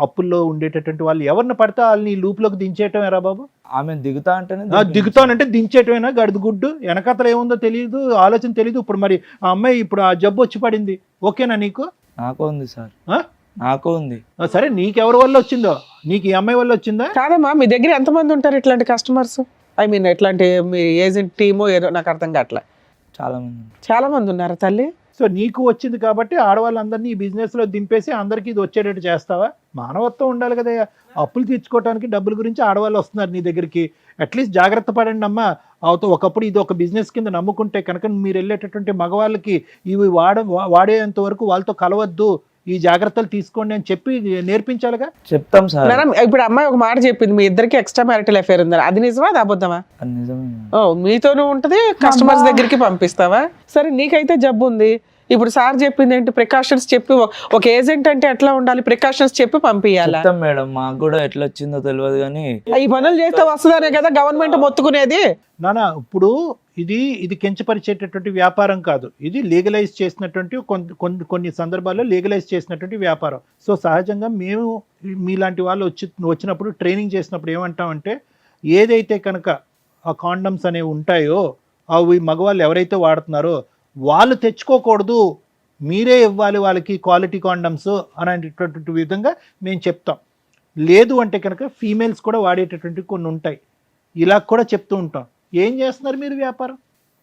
అప్పుల్లో ఉండేటటువంటి వాళ్ళు ఎవరిని పడితే వాళ్ళని లూప్లోకి దించేయటం ఎరా బాబు? ఆమె దిగుతా అంటేనే దిగుతానంటే దించేయటమేనా? గడుదు గుడ్డు వెనకతలు ఏముందో తెలియదు, ఆలోచన తెలియదు. ఇప్పుడు మరి ఆ అమ్మాయి ఇప్పుడు ఆ జబ్బు వచ్చి పడింది, ఓకేనా నీకు? నాకు ఉంది సార్, ఆ? నాకు ఉంది. సరే, నీకెవరి వల్ల వచ్చిందో? నీకు ఈ అమ్మాయి వల్ల వచ్చిందా? కాదమ్మా, మీ దగ్గర ఎంతమంది ఉంటారు ఇట్లాంటి కస్టమర్స్? ఐ మీన్ ఇట్లాంటి మీ ఏజెంట్ టీమో ఏదో నాకు అర్థం కావట్లే. చాలా మంది. చాలా మంది ఉన్నారా తల్లి? సో నీకు వచ్చింది కాబట్టి ఆడవాళ్ళందరినీ ఈ బిజినెస్లో దింపేసి అందరికీ ఇది వచ్చేటట్టు చేస్తావా? మానవత్వం ఉండాలి కదా. అప్పులు తీర్చుకోవడానికి డబ్బుల గురించి ఆడవాళ్ళు వస్తున్నారు నీ దగ్గరికి. అట్లీస్ట్ జాగ్రత్త పడండి అమ్మా. ఒకప్పుడు ఇది ఒక బిజినెస్ కింద నమ్ముకుంటే కనుక మీరు వెళ్ళేటటువంటి మగవాళ్ళకి ఇవి వాడేంత వరకు వాళ్ళతో కలవద్దు, ఈ జాగ్రత్తలు తీసుకోండి అని చెప్పి నేర్పించాలిగా. చెప్తాం సార్. మేడం, ఇప్పుడు అమ్మాయి ఒక మాట చెప్పింది, మీ ఇద్దరికి ఎక్స్ట్రా మ్యారిటల్ అఫేర్ ఉందని. అది నిజమా, అది అబద్ధమా? అది నిజమే. ఓ, మీతోనూ ఉంటది, కస్టమర్స్ దగ్గరికి పంపిస్తావా? సరే, నీకైతే జబ్బు ఉంది. ఇప్పుడు సార్ చెప్పింది ఏంటి? ప్రికాషన్స్ చెప్పి, ఒక ఏజెంట్ అంటే ఎట్లా ఉండాలి, ప్రికాషన్స్ చెప్పి పంపించాలా? చెప్తాం మేడం, మాకు కూడా ఎట్లా వచ్చిందో తెలియదు కానీ ఈ పనులు చేస్తే వస్తుందనే కదా గవర్నమెంట్ మొత్తుకునేది. నానా, ఇప్పుడు ఇది కించపరిచేటటువంటి వ్యాపారం కాదు, ఇది లీగలైజ్ చేసినటువంటి కొన్ని సందర్భాల్లో లీగలైజ్ చేసినటువంటి వ్యాపారం. సో సహజంగా మేము మీలాంటి వాళ్ళు వచ్చినప్పుడు ట్రైనింగ్ చేసినప్పుడు ఏమంటామంటే, ఏదైతే కనుక ఆ కాండమ్స్ అనేవి ఉంటాయో అవి మగవాళ్ళు ఎవరైతే వాడుతున్నారో వాళ్ళు తెచ్చుకోకూడదు, మీరే ఇవ్వాలి వాళ్ళకి క్వాలిటీ కాండమ్స్ అనేటటువంటి విధంగా మేము చెప్తాం. లేదు అంటే కనుక ఫీమేల్స్ కూడా వాడేటటువంటి కొన్ని ఉంటాయి, ఇలా కూడా చెప్తూ ఉంటాం. ఏం చేస్తున్నారు మీరు వ్యాపారం?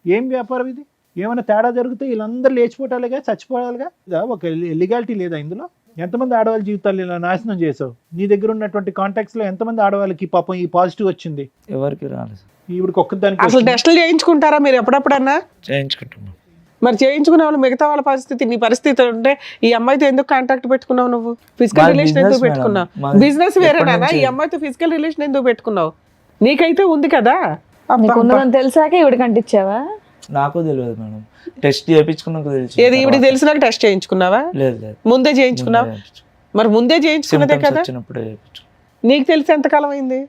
ఏం వ్యాపారం ఇది? ఏమైనా తేడా జరిగితే వీళ్ళందరూ లేచిపోవటాలుగా, చచ్చిపోవాలిగా. ఒక లీగాలిటీ లేదా ఇందులో? ఎంతమంది ఆడవాళ్ళ జీవితాలు ఇలా నాశనం చేసావు? నీ దగ్గర ఉన్నటువంటి కాంటాక్ట్స్లో ఎంతమంది ఆడవాళ్ళకి పాపం ఈ పాజిటివ్ వచ్చింది? ఎవరికి రాలేదు సార్. ఇప్పుడు ఒక్కదానికి అసలు టెస్టులు చేయించుకుంటారా మీరు ఎప్పుడప్పుడన్నా? చేయించుకుంటున్నాం. మరి చేయించుకునే వాళ్ళు మిగతా వాళ్ళ పరిస్థితి, నీ పరిస్థితి ఉంటే ఈ అమ్మాయితో ఎందుకు కాంటాక్ట్ పెట్టుకున్నావు? నువ్వు ఫిజికల్ మాది రిలేషన్ business ఎందుకు మేడం. పెట్టుకున్నావు? మాది బిజినెస్ వేరేనా? ఎప్పటి ఈ నుంచి? అమ్మాయితో ఫిజికల్ రిలేషన్ ఎందుకు పెట్టుకున్నావు? నీకైతే ఉంది కదా. నీకు ఉన్నదని తెలిసాక ఇవిడికి అంటించావా? నాకు తెలియదు మేడం, టెస్ట్ చేయించుకున్నాక తెలిసి. ఏది ఈవిడికి తెలిసినాక టెస్ట్ చేయించుకున్నావా? లేదు లేదు, ముందే చేయించుకున్నావా? మరి ముందే చేయించుకున్నదే Symptoms కదా. వచ్చినప్పుడే చేయించుకున్నాం. నీకు తెలిసి ఎంతకాలం అయింది?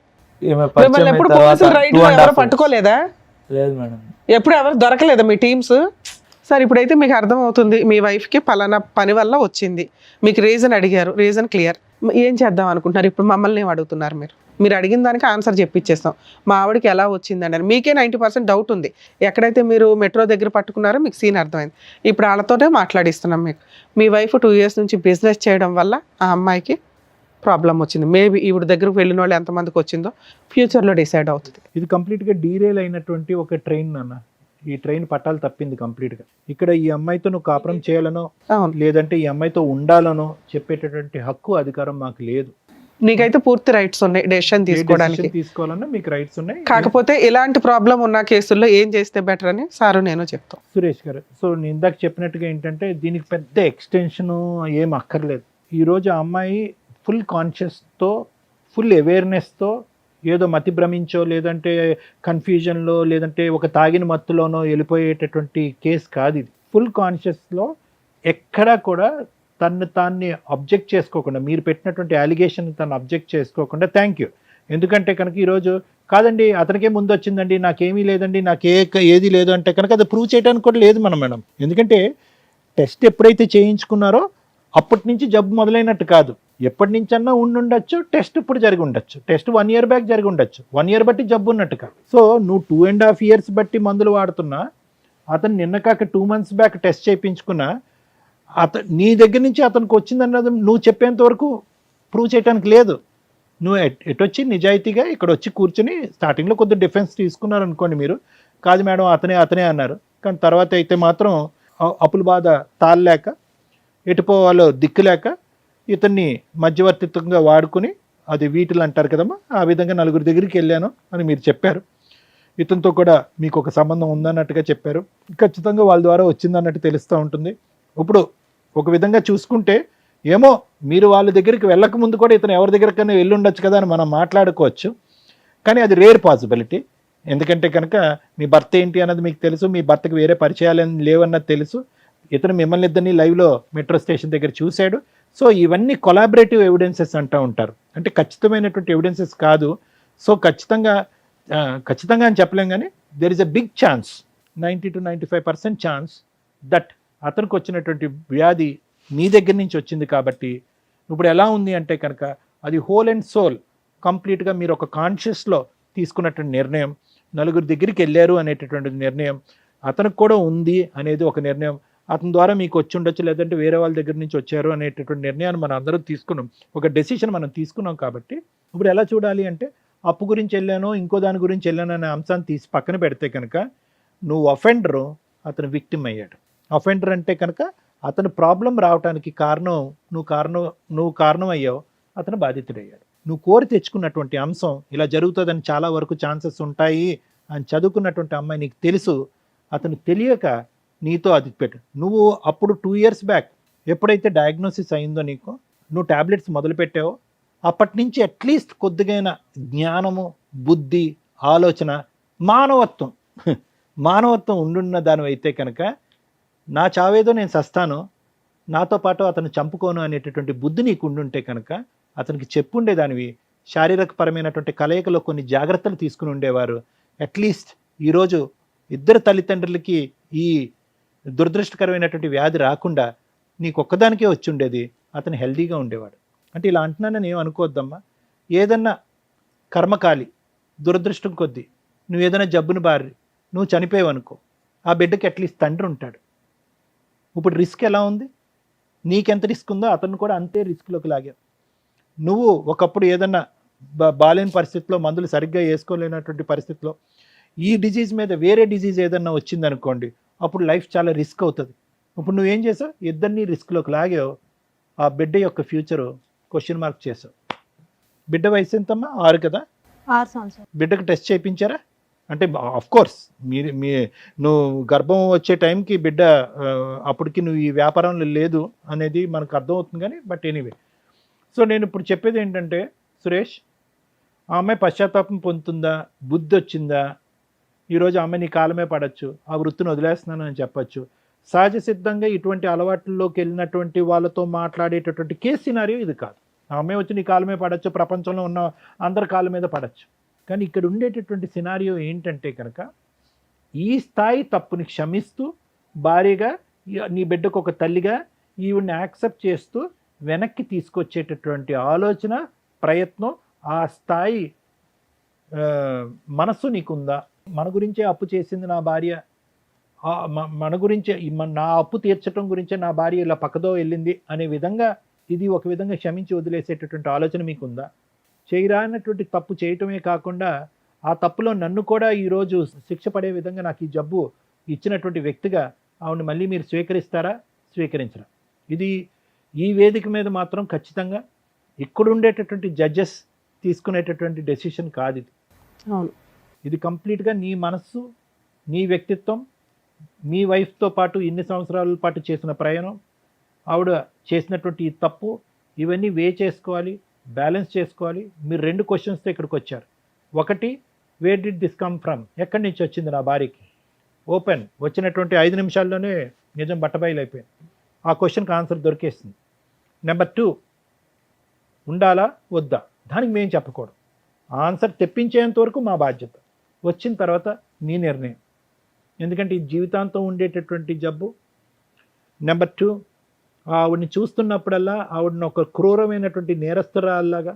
ఈమె మిమ్మల్ని పరిచయం ఎప్పుడు అయిన తర్వాత పోలీసులు రైడ్ 2.5 ఎవరు years. పట్టుకోలేదా? లేదు మేడం. ఎప్పుడు ఎవరు దొరకలేదా మీ టీమ్స్? సరే, ఇప్పుడైతే మీకు అర్థమవుతుంది మీ వైఫ్కి పలానా పని వల్ల వచ్చింది, మీకు రీజన్ అడిగారు, రీజన్ క్లియర్. ఏం చేద్దాం అనుకుంటున్నారు? ఇప్పుడు మమ్మల్ని ఏం అడుగుతున్నారు? మీరు అడిగిన దానికి ఆన్సర్ చెప్పించేస్తాం. మా ఆవిడకి ఎలా వచ్చిందండి అని మీకే 90% డౌట్ ఉంది. ఎక్కడైతే మీరు మెట్రో దగ్గర పట్టుకున్నారో మీకు సీన్ అర్థమైంది. ఇప్పుడు వాళ్ళతోనే మాట్లాడిస్తున్నాం. మీ వైఫ్ 2 years నుంచి బిజినెస్ చేయడం వల్ల ఆ అమ్మాయికి ప్రాబ్లం వచ్చింది. మేబీ ఈవిడ దగ్గరకు వెళ్ళిన వాళ్ళు ఎంతమందికి వచ్చిందో ఫ్యూచర్లో డిసైడ్ అవుతుంది. ఇది కంప్లీట్గా డీరేల్ అయినటువంటి ఒక ట్రైన్ నాన్న. ఈ ట్రైన్ పట్టాలు తప్పింది కంప్లీట్గా. ఇక్కడ ఈ అమ్మాయితో నువ్వు కాపురం చేయాలనో అవును, లేదంటే ఈ అమ్మాయితో ఉండాలనో చెప్పేటటువంటి హక్కు, అధికారం మాకు లేదు. నీకైతే పూర్తి రైట్స్ ఉన్నాయి డెసిషన్ తీసుకోవడానికి. Decision తీసుకోవాలన్నా మీకు రైట్స్ ఉన్నాయి. కాకపోతే ఇలాంటి ప్రాబ్లం ఉన్న కేసుల్లో ఏం చేస్తే బెటర్ అని సారు నేను చెప్తాం. సురేష్ గారు, సో నేను ఇందాక చెప్పినట్టుగా ఏంటంటే దీనికి పెద్ద ఎక్స్టెన్షన్ ఏం అక్కర్లేదు. ఈరోజు ఆ అమ్మాయి ఫుల్ కాన్షియస్తో, ఫుల్ అవేర్నెస్తో, ఏదో మతి భ్రమించో లేదంటే కన్ఫ్యూజన్లో లేదంటే ఒక తాగిన మత్తులోనో వెళ్ళిపోయేటటువంటి కేసు కాదు ఇది. ఫుల్ కాన్షియస్లో ఎక్కడా కూడా తాన్ని అబ్జెక్ట్ చేసుకోకుండా, మీరు పెట్టినటువంటి అలిగేషన్ తను అబ్జెక్ట్ చేసుకోకుండా థ్యాంక్ యూ. ఎందుకంటే కనుక ఈరోజు కాదండి అతనికే ముందు వచ్చిందండి, నాకేమీ లేదండి, ఏది లేదు అంటే కనుక అది ప్రూవ్ చేయడానికి కూడా లేదు మేడం. ఎందుకంటే టెస్ట్ ఎప్పుడైతే చేయించుకున్నారో అప్పటి నుంచి జబ్బు మొదలైనట్టు కాదు, ఎప్పటి నుంచన్నా ఉండొచ్చు, టెస్ట్ ఇప్పుడు జరిగి ఉండొచ్చు, టెస్ట్ 1 year బ్యాక్ జరిగి ఉండొచ్చు, 1 year బట్టి జబ్బు ఉన్నట్టు కాదు. సో నువ్వు 2.5 years బట్టి మందులు వాడుతున్నా, అతను నిన్న కాక 2 months బ్యాక్ టెస్ట్ చేయించుకున్నా, నీ దగ్గర నుంచి అతనికి వచ్చిందన్నది నువ్వు చెప్పేంత వరకు ప్రూవ్ చేయడానికి లేదు. నువ్వు ఎటొచ్చి నిజాయితీగా ఇక్కడ వచ్చి కూర్చొని స్టార్టింగ్లో కొద్దిగా డిఫెన్స్ తీసుకున్నారు అనుకోండి, మీరు కాదు మేడం అతనే అన్నారు, కానీ తర్వాత అయితే మాత్రం అప్పుల బాధ తాళలేక ఎటుపోవాలో దిక్కులేక ఇతన్ని మధ్యవర్తిత్వంగా వాడుకుని, అది వీటిలు అంటారు కదమ్మా, ఆ విధంగా 4 దగ్గరికి వెళ్ళాను అని మీరు చెప్పారు. ఇతనితో కూడా మీకు ఒక సంబంధం ఉందన్నట్టుగా చెప్పారు. ఖచ్చితంగా వాళ్ళ ద్వారా వచ్చిందన్నట్టు తెలుస్తూ ఉంటుంది. ఇప్పుడు ఒక విధంగా చూసుకుంటే ఏమో మీరు వాళ్ళ దగ్గరికి వెళ్ళక ముందు కూడా ఇతను ఎవరి దగ్గరికైనా వెళ్ళి ఉండొచ్చు కదా అని మనం మాట్లాడుకోవచ్చు, కానీ అది రేర్ పాసిబిలిటీ. ఎందుకంటే కనుక మీ భర్త ఏంటి అన్నది మీకు తెలుసు, మీ భర్తకు వేరే పరిచయాలు లేవన్నది తెలుసు, ఇతను మిమ్మల్ని ఇద్దరిని లైవ్లో మెట్రో స్టేషన్ దగ్గర చూశాడు. సో ఇవన్నీ కొలాబరేటివ్ ఎవిడెన్సెస్ అంటూ ఉంటారు, అంటే ఖచ్చితమైనటువంటి ఎవిడెన్సెస్ కాదు. సో ఖచ్చితంగా అని చెప్పలేం, కానీ there is a big chance, 90 to 95% chance that అతనికి వచ్చినటువంటి వ్యాధి మీ దగ్గర నుంచి వచ్చింది. కాబట్టి ఇప్పుడు ఎలా ఉంది అంటే కనుక అది హోల్ అండ్ సోల్ కంప్లీట్గా మీరు ఒక కాన్షియస్లో తీసుకున్నటువంటి నిర్ణయం, 4 దగ్గరికి వెళ్ళారు అనేటటువంటి నిర్ణయం, అతనికి కూడా ఉంది అనేది ఒక నిర్ణయం, అతని ద్వారా మీకు వచ్చి ఉండొచ్చు, లేదంటే వేరే వాళ్ళ దగ్గర నుంచి వచ్చారు అనేటటువంటి నిర్ణయాన్ని మనం అందరం తీసుకున్నాం, ఒక డెసిషన్ మనం తీసుకున్నాం. కాబట్టి ఇప్పుడు ఎలా చూడాలి అంటే అప్పు గురించి వెళ్ళానో ఇంకో దాని గురించి వెళ్ళాను అనే అంశాన్ని తీసి పక్కన పెడితే కనుక నువ్వు అఫెండరు, అతను విక్టిమ్ అయ్యాడు. అఫెండర్ అంటే కనుక అతను ప్రాబ్లం రావడానికి నువ్వు కారణం అయ్యావు, అతను బాధితుడయ్యాడు. నువ్వు కోరి తెచ్చుకున్నటువంటి అంశం ఇలా జరుగుతుందని చాలా వరకు ఛాన్సెస్ ఉంటాయి అని చదువుకున్నటువంటి అమ్మాయి నీకు తెలుసు, అతను తెలియక నీతో అది పెట్టు. నువ్వు అప్పుడు 2 years బ్యాక్ ఎప్పుడైతే డయాగ్నోసిస్ అయిందో నీకు, నువ్వు ట్యాబ్లెట్స్ మొదలుపెట్టావో అప్పటి నుంచి అట్లీస్ట్ కొద్దిగైన జ్ఞానము, బుద్ధి, ఆలోచన, మానవత్వం ఉండున్న దానివైతే కనుక నా చావేదో నేను సస్తాను, నాతో పాటు అతను చంపుకోను అనేటటువంటి బుద్ధి నీకు ఉండుంటే కనుక అతనికి చెప్పుండేదానివి, శారీరకపరమైనటువంటి కలయికలో కొన్ని జాగ్రత్తలు తీసుకుని ఉండేవారు. అట్లీస్ట్ ఈరోజు ఇద్దరు తల్లిదండ్రులకి ఈ దురదృష్టకరమైనటువంటి వ్యాధి రాకుండా నీకు ఒక్కదానికే వచ్చి ఉండేది, అతను హెల్దీగా ఉండేవాడు. అంటే ఇలా అంటున్నానని ఏం అనుకోవద్దమ్మా. ఏదన్నా కర్మకాలి దురదృష్టం కొద్దీ నువ్వు ఏదైనా జబ్బును బారి నువ్వు చనిపోయావు అనుకో, ఆ బిడ్డకి అట్లీస్ట్ తండ్రి ఉంటాడు. ఇప్పుడు రిస్క్ ఎలా ఉంది, నీకెంత రిస్క్ ఉందో అతను కూడా అంతే రిస్క్లోకి లాగావు. నువ్వు ఒకప్పుడు ఏదన్నా బాలేని పరిస్థితిలో, మందులు సరిగ్గా వేసుకోలేనటువంటి పరిస్థితిలో ఈ డిజీజ్ మీద వేరే డిజీజ్ ఏదన్నా వచ్చిందనుకోండి, అప్పుడు లైఫ్ చాలా రిస్క్ అవుతుంది. ఇప్పుడు నువ్వేం చేసావు, ఇద్దరిని రిస్క్లోకి లాగావు, ఆ బిడ్డ యొక్క ఫ్యూచరు క్వశ్చన్ మార్క్ చేసావు. బిడ్డ వయసు ఎంతమ్మా, 6 కదా? 6 సంవత్సరాలు. బిడ్డకు టెస్ట్ చేయించారా? అంటే ఆఫ్ కోర్స్ నువ్వు గర్భం వచ్చే టైంకి బిడ్డ అప్పటికి నువ్వు ఈ వ్యాపారంలో లేదు అనేది మనకు అర్థమవుతుంది, కానీ బట్ ఎనీవే. సో నేను ఇప్పుడు చెప్పేది ఏంటంటే సురేష్, ఆ అమ్మాయి పశ్చాత్తాపం పొందుతుందా, బుద్ధి వచ్చిందా, ఈరోజు ఆ అమ్మాయి నీ కాలమే పడవచ్చు, ఆ వృత్తిని వదిలేస్తున్నాను అని చెప్పచ్చు. సహజ సిద్ధంగా ఇటువంటి అలవాట్లలోకి వెళ్ళినటువంటి వాళ్ళతో మాట్లాడేటటువంటి కేసు సినారియో ఇది కాదు. ఆ అమ్మాయి వచ్చి నీ కాలమే పడవచ్చు, ప్రపంచంలో ఉన్న అందరి కాళ్ళ మీద పడవచ్చు. కానీ ఇక్కడ ఉండేటటువంటి సినారియో ఏంటంటే కనుక ఈ స్థాయి తప్పుని క్షమిస్తూ భార్యగా, నీ బిడ్డకు ఒక తల్లిగా ఈవిడ్ని యాక్సెప్ట్ చేస్తూ వెనక్కి తీసుకొచ్చేటటువంటి ఆలోచన, ప్రయత్నం, ఆ స్థాయి మనస్సు నీకుందా? మన గురించే అప్పు చేసింది నా భార్య, మన గురించే నా అప్పు తీర్చడం గురించే నా భార్య ఇలా పక్కదో వెళ్ళింది అనే విధంగా, ఇది ఒక విధంగా క్షమించి వదిలేసేటటువంటి ఆలోచన మీకుందా? చేయరానటువంటి తప్పు చేయటమే కాకుండా ఆ తప్పులో నన్ను కూడా ఈరోజు శిక్ష పడే విధంగా నాకు ఈ జబ్బు ఇచ్చినటువంటి వ్యక్తిగా ఆవిడ మళ్ళీ మీరు స్వీకరిస్తారా, స్వీకరించరా? ఇది ఈ వేదిక మీద మాత్రం ఖచ్చితంగా ఇక్కడ ఉండేటటువంటి జడ్జెస్ తీసుకునేటటువంటి డెసిషన్ కాదు ఇది. అవును, ఇది కంప్లీట్గా నీ మనస్సు, నీ వ్యక్తిత్వం, మీ వైఫ్తో పాటు ఇన్ని సంవత్సరాల పాటు చేసిన ప్రయాణం, ఆవిడ చేసినటువంటి ఈ తప్పు, ఇవన్నీ చేసుకోవాలి, బ్యాలెన్స్ చేసుకోవాలి. మీరు 2 క్వశ్చన్స్తో ఇక్కడికి వచ్చారు. ఒకటి, where did this come from, ఎక్కడి నుంచి వచ్చింది నా భార్యకి? ఓపెన్, వచ్చినటువంటి 5 నిమిషాల్లోనే నిజం బట్టబయలైపోయింది. ఆ క్వశ్చన్కి ఆన్సర్ దొరికేస్తుంది. నెంబర్ 2, ఉండాలా వద్దా దానికి మేము చెప్పకూడదు. ఆన్సర్ తెప్పించేంత వరకు మా బాధ్యత, వచ్చిన తర్వాత నీ నిర్ణయం. ఎందుకంటే ఇది జీవితాంతం ఉండేటటువంటి జబ్బు. నెంబర్ 2, ఆవిడని చూస్తున్నప్పుడల్లా ఆవిడని ఒక క్రూరమైనటువంటి నేరస్తురాల్లాగా,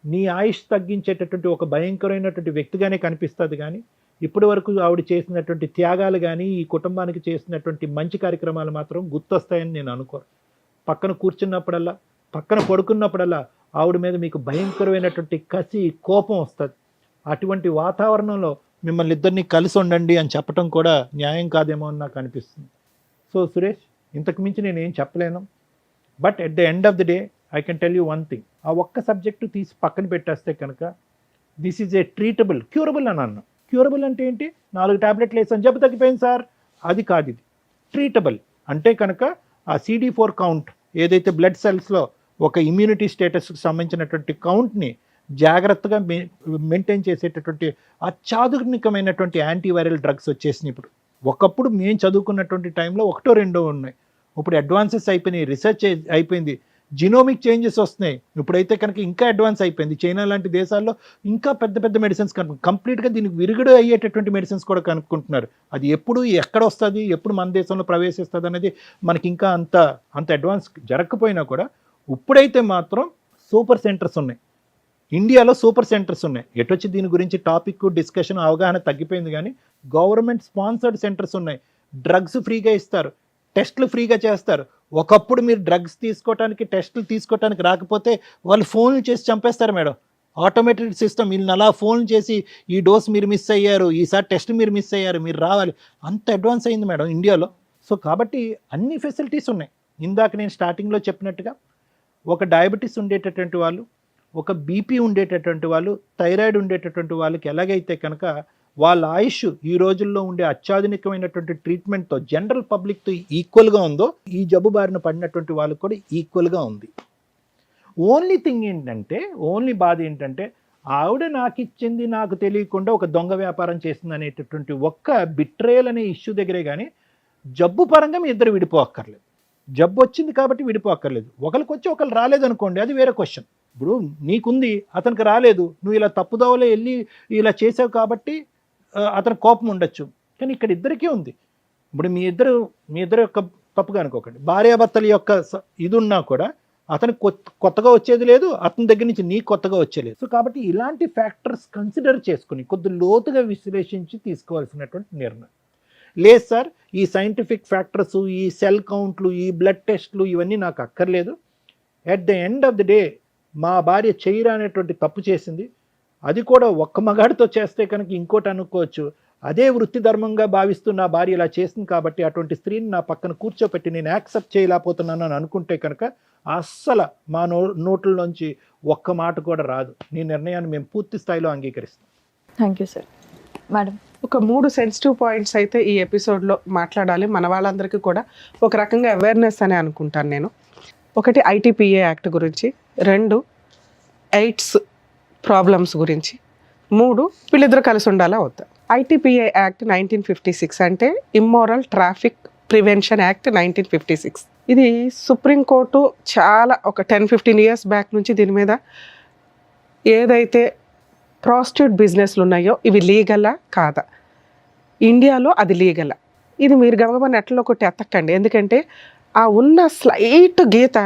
నీ ఆయుష్ తగ్గించేటటువంటి ఒక భయంకరమైనటువంటి వ్యక్తిగానే కనిపిస్తుంది. కానీ ఇప్పటి వరకు ఆవిడ చేసినటువంటి త్యాగాలు కానీ ఈ కుటుంబానికి చేసినటువంటి మంచి కార్యక్రమాలు మాత్రం గుర్తొస్తాయని నేను అనుకోను. పక్కన కూర్చున్నప్పుడల్లా, పక్కన పడుకున్నప్పుడల్లా ఆవిడ మీద మీకు భయంకరమైనటువంటి కసి, కోపం వస్తుంది. అటువంటి వాతావరణంలో మిమ్మల్ని ఇద్దరిని కలిసి ఉండండి అని చెప్పడం కూడా న్యాయం కాదేమో అని నాకు అనిపిస్తుంది. సో సురేష్, ఇంతకు మించి నేను ఏం చెప్పలేను. But at the end of the day I can tell you one thing. ఆ ఒక్క సబ్జెక్టు తీసి పక్కన పెట్టేస్తే కనుక this is a treatable, curable అని అన్నాను. క్యూరబుల్ అంటే ఏంటి? 4 టాబ్లెట్లు వేసాను జబ్బు తగ్గిపోయింది సార్, అది కాదు. ఇది ట్రీటబుల్ అంటే కనుక ఆ CD4 కౌంట్ ఏదైతే బ్లడ్ సెల్స్లో ఒక ఇమ్యూనిటీ స్టేటస్కి సంబంధించినటువంటి కౌంట్ని జాగ్రత్తగా మెయింటైన్ చేసేటటువంటి అత్యాధునికమైనటువంటి యాంటీవైరల్ డ్రగ్స్ వచ్చేసినాయి ఇప్పుడు. ఒకప్పుడు మేము చదువుకున్నటువంటి టైంలో 1-2 ఉన్నాయి. ఇప్పుడు అడ్వాన్సెస్ అయిపోయినాయి, రీసెర్చ్ అయిపోయింది, జినోమిక్ చేంజెస్ వస్తున్నాయి. ఇప్పుడైతే కనుక ఇంకా అడ్వాన్స్ అయిపోయింది. చైనా లాంటి దేశాల్లో ఇంకా పెద్ద పెద్ద మెడిసిన్స్ కంప్లీట్గా దీనికి విరుగుడు అయ్యేటటువంటి మెడిసిన్స్ కూడా కనుక్కుంటున్నారు. అది ఎప్పుడు ఎక్కడ వస్తుంది, ఎప్పుడు మన దేశంలో ప్రవేశిస్తుంది అనేది మనకి ఇంకా అంత అడ్వాన్స్ జరగకపోయినా కూడా ఇప్పుడైతే మాత్రం సూపర్ సెంటర్స్ ఉన్నాయి. ఇండియాలో సూపర్ సెంటర్స్ ఉన్నాయి. ఎటొచ్చి దీని గురించి టాపిక్ డిస్కషన్ అవగాహన తగ్గిపోయింది. కానీ గవర్నమెంట్ స్పాన్సర్డ్ సెంటర్స్ ఉన్నాయి. డ్రగ్స్ ఫ్రీగా ఇస్తారు, టెస్టులు ఫ్రీగా చేస్తారు. ఒకప్పుడు మీరు డ్రగ్స్ తీసుకోవటానికి, టెస్టులు తీసుకోవటానికి రాకపోతే వాళ్ళు ఫోన్లు చేసి చంపేస్తారు మేడం. ఆటోమేటెడ్ సిస్టమ్, వీళ్ళని అలా ఫోన్ చేసి ఈ డోస్ మీరు మిస్ అయ్యారు, ఈసారి టెస్ట్ మీరు మిస్ అయ్యారు, మీరు రావాలి, అంత అడ్వాన్స్ అయింది మేడం ఇండియాలో. సో కాబట్టి అన్ని ఫెసిలిటీస్ ఉన్నాయి. ఇందాక నేను స్టార్టింగ్లో చెప్పినట్టుగా ఒక డయాబెటీస్ ఉండేటటువంటి వాళ్ళు, ఒక బీపీ ఉండేటటువంటి వాళ్ళు, థైరాయిడ్ ఉండేటటువంటి వాళ్ళకి ఎలాగైతే కనుక వాళ్ళ ఆయుష్ ఈ రోజుల్లో ఉండే అత్యాధునికమైనటువంటి ట్రీట్మెంట్తో జనరల్ పబ్లిక్తో ఈక్వల్గా ఉందో, ఈ జబ్బు బారిన పడినటువంటి వాళ్ళకి కూడా ఈక్వల్గా ఉంది. ఓన్లీ థింగ్ ఏంటంటే, ఓన్లీ బాధ ఏంటంటే ఆవిడ నాకు ఇచ్చింది నాకు తెలియకుండా ఒక దొంగ వ్యాపారం చేసింది అనేటటువంటి ఒక్క బిట్రేయల్ అనే ఇష్యూ దగ్గరే. కానీ జబ్బు పరంగా మీ ఇద్దరు విడిపోక్కర్లేదు. జబ్బు వచ్చింది కాబట్టి విడిపోక్కర్లేదు. ఒకరికి వచ్చి ఒకరు రాలేదనుకోండి, అది వేరే క్వశ్చన్. ఇప్పుడు నీకుంది, అతనికి రాలేదు, నువ్వు ఇలా తప్పుదోవలో వెళ్ళి ఇలా చేసావు కాబట్టి అతని కోపం ఉండొచ్చు. కానీ ఇక్కడ ఇద్దరికీ ఉంది. ఇప్పుడు మీ ఇద్దరు యొక్క తప్పుగా అనుకోకండి. భార్యాభర్తల యొక్క ఇది ఉన్నా కూడా అతనికి కొత్తగా వచ్చేది లేదు, అతని దగ్గర నుంచి నీకు కొత్తగా వచ్చేలేదు. సో కాబట్టి ఇలాంటి ఫ్యాక్టర్స్ కన్సిడర్ చేసుకుని కొద్ది లోతుగా విశ్లేషించి తీసుకోవాల్సినటువంటి నిర్ణయం. లేదు సార్, ఈ సైంటిఫిక్ ఫ్యాక్టర్స్, ఈ సెల్ కౌంట్లు, ఈ బ్లడ్ టెస్ట్లు ఇవన్నీ నాకు అక్కర్లేదు. At the end of the day మా భార్య చేయరా అనేటువంటి తప్పు చేసింది. అది కూడా ఒక్క మగాడితో చేస్తే కనుక ఇంకోటి అనుకోవచ్చు. అదే వృత్తి ధర్మంగా భావిస్తూ నా భార్య ఇలా చేసింది కాబట్టి అటువంటి స్త్రీని నా పక్కన కూర్చోపెట్టి నేను యాక్సెప్ట్ చేయలేకపోతున్నాను అని అనుకుంటే కనుక అస్సలు మా నోట్లలోంచి ఒక్క మాట కూడా రాదు. నీ నిర్ణయాన్ని మేము పూర్తి స్థాయిలో అంగీకరిస్తాం. Thank you sir. మేడం, ఒక 3 సెన్సిటివ్ పాయింట్స్ అయితే ఈ ఎపిసోడ్లో మాట్లాడాలి. మన వాళ్ళందరికీ కూడా ఒక రకంగా అవేర్నెస్ అని అనుకుంటాను నేను. ఒకటి ITPA యాక్ట్ గురించి, 2 ఎయిడ్స్ ప్రాబ్లమ్స్ గురించి, 3 వీళ్ళిద్దరు కలిసి ఉండాలా వద్దా. ITPA యాక్ట్ 1956 అంటే ఇమ్మోరల్ ట్రాఫిక్ ప్రివెన్షన్ యాక్ట్ 1956. ఇది సుప్రీంకోర్టు చాలా ఒక 10-15 ఇయర్స్ బ్యాక్ నుంచి దీని మీద ఏదైతే ప్రాస్టిట్యూట్ బిజినెస్లు ఉన్నాయో ఇవి లీగలా కాదా, ఇండియాలో అది లీగలా, ఇది మీరు గమగమ నెట్లో ఒకటి ఎత్తకండి. ఎందుకంటే ఆ ఉన్న స్లైట్ గీత